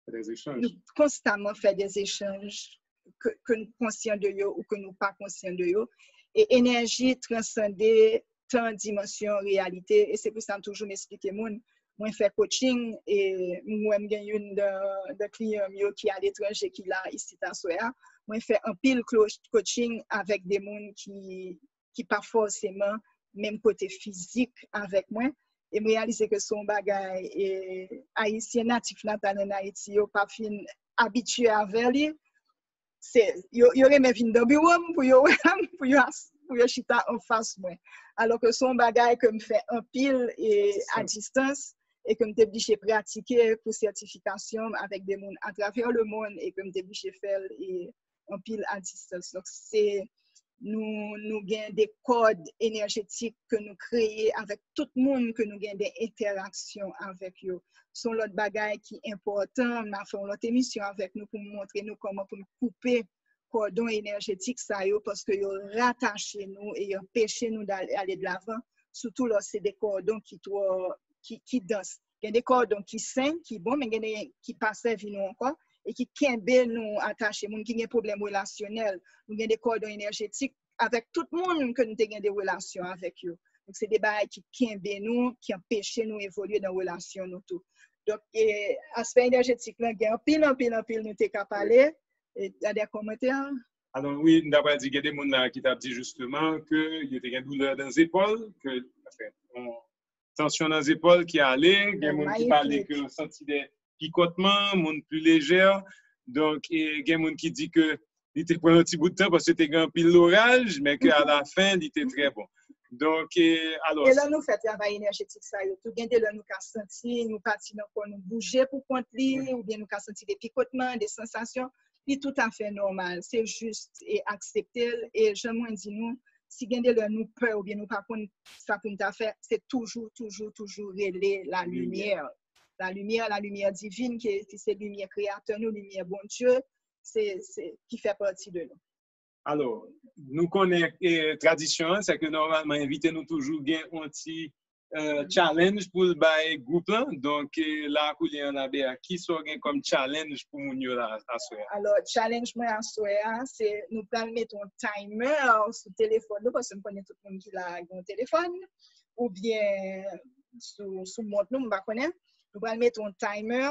faisons des échanges que nous sommes conscients de eux ou que nous ne sommes pas conscients de eux. Et énergie transcende tant dimension réalité. Et c'est pour ça que je toujours m'expliquer. Moi, je fais coaching et moi, j'ai une de clients qui est à l'étranger qui est là ici dans Soya. Moi, je fais un pile coaching avec des gens qui pas forcément même côté physique avec moi. Et je réalise que son bagage et haïtien natif natal en Haïti, yo pas fin habitué avec lui. C'est yo remet vinn dans bureau pour yo chita en face moi. Alors que son bagage que me fait un pile et à distance et que me obligé pratiquer pour certification avec des gens à travers le monde et que me obligé faire et un pile à distance. Donc c'est nous avons des codes énergétiques que nous créons avec tout le monde, que nous avons des interactions avec eux. Son l'autre bagage qui est important, nous avons fait une autre émission avec nous pour montrer nous comment pour nous couper cordon énergétique ça parce que yo rattaché nous et yo empêché nous d'aller de l'avant. Surtout là c'est des cordons qui dansent. Il y a des cordons qui sains, qui bon, mais il y a des qui passent nous encore. Et qui kembe nous attacher, moun qui ont des problèmes relationnels, nous avons des cordons énergétiques avec tout le monde que nous avons des relations avec eux. Donc, c'est des bails qui kembe nous, qui empêchent nous d'évoluer dans les relations. Nous tout. Donc, aspect énergétique, il y a un pile, nous t'es qu'à parler. Et il y a des commentaires? Alors oui, d'après dit, il y a des gens qui t'a dit justement qu'il y a des douleurs dans les épaules, que tension dans les épaules qui allait, il y a des gens qui parlaient que senti des picotements, des gens plus légers. Donc, il y a des gens qui disent que il était pris un petit bout de temps parce que c'était un pile l'orage, mais qu'à la fin, il était très bon. Donc, alors. Et là, nous faisons travail énergétique, ça y est. Tout bien, là, nous avons senti, nous partis dans nous bouger pour compte ou bien nous avons senti des picotements, des sensations. Puis tout à fait normal. C'est juste et accepter. Et je me dis, nous, si nous peur ou bien nous pas contre ça pour nous faire, c'est toujours relier la lumière. La lumière divine, qui c'est lumière créateur, nous, lumière bon Dieu, qui fait partie de nous. Alors, nous connaissons la tradition, c'est que normalement, inviter nous toujours bien un petit challenge pour le groupe. Donc, là, on a qui sort comme challenge pour nous là à soir. Alors, challenge moi à soir, c'est nous pouvons mettre un timer sur le téléphone, parce que nous connaissons tout le monde qui a un téléphone, ou bien sur montre, nous ne connaissons pas. Nous pouvons mettre un timer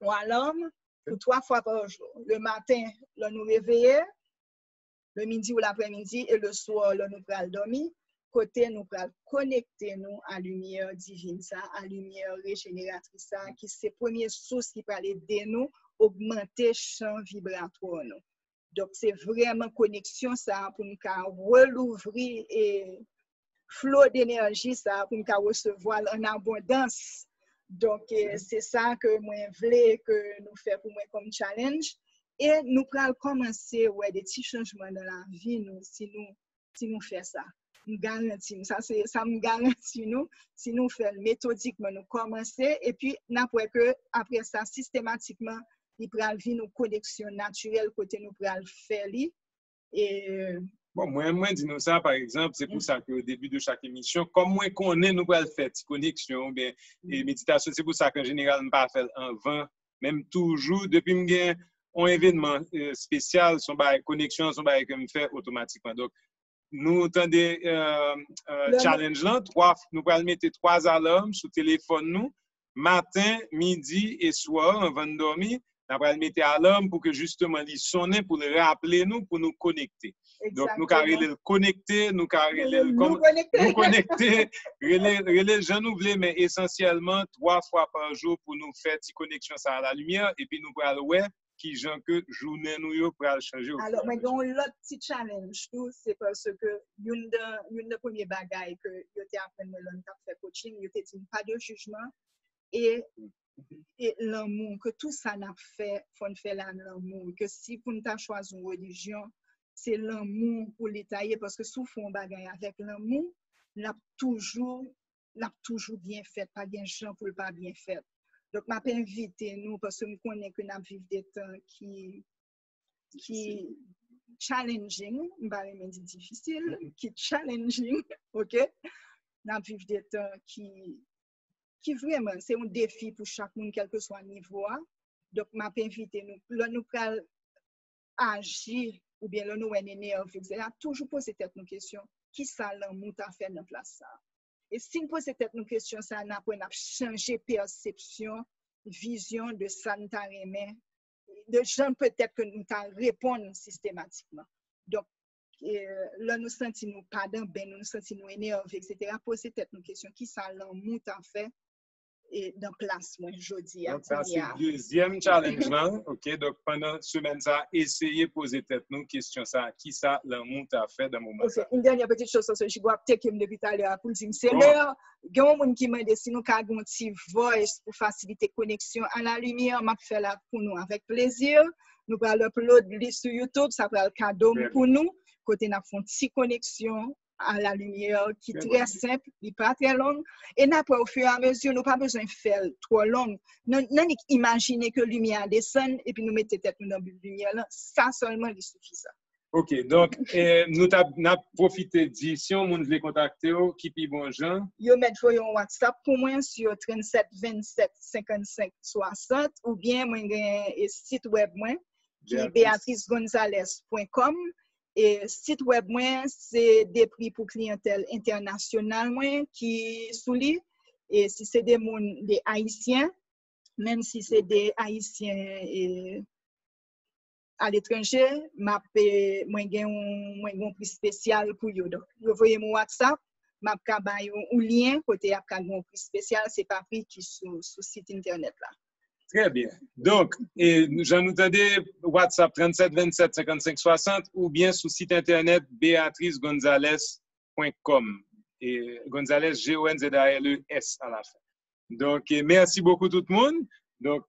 ou alarme pour 3 fois par jour. Le matin, là, nous réveillons. Le midi ou l'après-midi et le soir, là, nous prenons dormir. Côté, nous prenons connecter nous à la lumière divine, ça, à la lumière régénératrice, ça, qui c'est la première source qui peut aider nous à augmenter le champ vibratoire. Nous. Donc, c'est vraiment connexion, ça, pour nous relouvrir et flot d'énergie, ça, pour nous recevoir en abondance. Donc, c'est ça que moi, je voulais que nous fassions pour moi comme challenge. Et nous pourrons commencer des petits changements dans la vie nous, si nous faisons ça. Nous garantissons, ça me garantit nous, si nous faisons méthodiquement, nous commencer et puis après ça, systématiquement, il pourra venir nos connexions naturelles côté nous pourrons le faire. Et, bon, moi, dis-nous ça, par exemple, c'est pour ça qu'au début de chaque émission, comme moi connais, nous pourrons faire des connexions, bien, et méditation, c'est pour ça qu'en général, nous ne pas faire en vain, même toujours, depuis que un événement spécial, son connexion, son bail que me fait automatiquement. Donc, nous attendons challenge là, nous allons mettre 3 alarmes sur le téléphone nous, matin, midi et soir, avant de dormir. Nous allons mettre alarme pour que justement il sonne pour le rappeler nous, pour nous connecter. Donc, nous allons le connecter, nous allons nous connecter, les gens nous voulons, mais essentiellement 3 fois par jour pour nous faire une connexion à la lumière et puis nous allons qui gens que journée nous pour changer. Alors, mais l'autre petit challenge tout, c'est parce que une des premières bagailles que je t'ai appris dans le fait coaching, je t'ai dit pas de jugement et l'amour, que tout ça n'a fait, faut faire l'amour, que si pour nous choisir une religion, c'est l'amour pour l'étayer parce que si on fait un bagaille avec l'amour, l'a toujours bien fait, pas bien gens pour le pas bien fait. Donc, je m'appelle invité nous parce que nous connaissons que nous vivons des temps qui challenging, pas difficile, qui challenging, ok? Nous vivons des temps qui vraiment, c'est un défi pour chaque monde, quel que soit le niveau. Donc, je m'appelle invité nous. Là, nous pouvons agir, ou bien là, nous sommes énervés, etc. Toujours poser cette question, qui ça l'amour t'a fait dans la place ça? Et si nous posons cette question, ça n'a pas changé perception, vision de ça nous t'a remis, de gens peut-être que nous t'a répondre systématiquement. Donc, là, nous sentons nous pas dans ben, nous sentons nous énervés, etc. Poser cette question, qui ça l'amour t'a fait et dans place, moi, jeudi. Donc, ça, c'est le deuxième challenge là. OK, donc pendant semaine, ça, essayez de poser tête nous question ça, qui ça l'amour t'a fait dans le moment. OK, une dernière petite chose, je dois peut-être depuis tout à l'heure pour dire, c'est l'heure, il y a un monde qui m'a dit, si nous avons un petit voice pour faciliter la connexion à la lumière, m'a fait là pour nous avec plaisir. Nous allons uploader sur YouTube, ça va être cadeau pour nous. Côté nous avons une petite connexion à la lumière qui est très simple, qui n'est pas très longue. Et après, au fur et à mesure, nous n'avons pas besoin de faire trop long. Nous imaginez que la lumière descend et puis nous mettons tête dans la lumière. Ça seulement, il suffit ça. OK, donc, nous avons profité de si on veut contacter, qui est bon gens? Yo mettre un WhatsApp pour moi sur 37 27 55 60 ou bien moi un site web moi qui est beatricegonzalez.com. Et site web moi c'est des prix pour clientèle internationale moi qui souligne et si c'est des haïtiens même si c'est des haïtiens et à l'étranger, moi j'ai un prix spécial pour eux. Donc, vous voyez mon WhatsApp, m'a un lien côté à un prix spécial, c'est pas prix qui sur site internet là. Très bien. Donc, j'en entendais WhatsApp 37 27 55 60 ou bien sur site internet beatricegonzalez.com. Et Gonzalez, Gonzales à la fin. Donc, merci beaucoup tout le monde. Donc,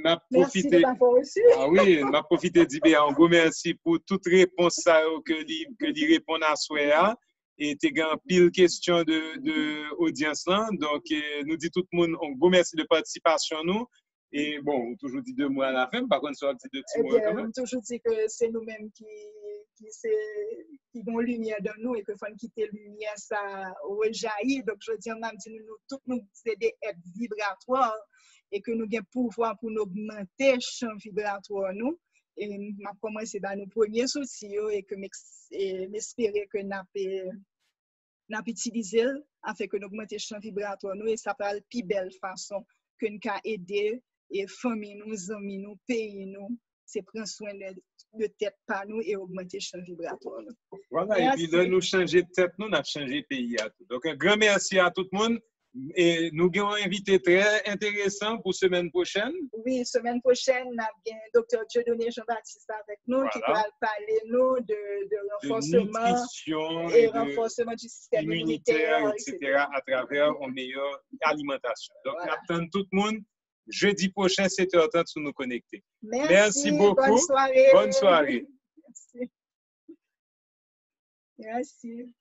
m'a profité. Merci de m'avoir reçu. Ah oui, m'a profité d'IBA. Un gros merci pour toute réponse que lui répond à soi. Et tu as pile question de audience là. Donc, nous dit tout le monde un gros merci de participation nous. Et bon, on toujours dit 2 mots à la fin, par contre, ça va dire 2 petits mots quand même. On toujours dit que c'est nous-mêmes qui avons lumière dans nous et que faut quitter lumière, ça rejaillit. Donc, je dis, nous tous nous c'est des êtres vibratoires et que nous avons pouvoir pour nous augmenter le champ vibratoire nous. Et m'a commencé par nos premiers soucis et que m'espérer que nous utilisé afin que nous augmenter le champ vibratoire nous et ça parle de plus belle façon que nous avons aider et famille nous, amis nous, pays nous, c'est prendre soin de tête par nous et augmenter le champ vibratoire. Voilà, merci. Et puis là, nous changer de tête, nous avons changé de pays à tout. Donc, un grand merci à tout le monde. Et nous avons un invité très intéressant pour semaine prochaine. Oui, semaine prochaine, nous avons Dr. Dieudonné Jean-Baptiste avec nous qui va parler nous de renforcement et renforcement du système immunitaire, etc. à travers une meilleure alimentation. Donc, voilà. Attendons tout le monde. Jeudi prochain, 7h30, sur nous connecter. Merci beaucoup. Bonne soirée. Bonne soirée. Merci. Merci.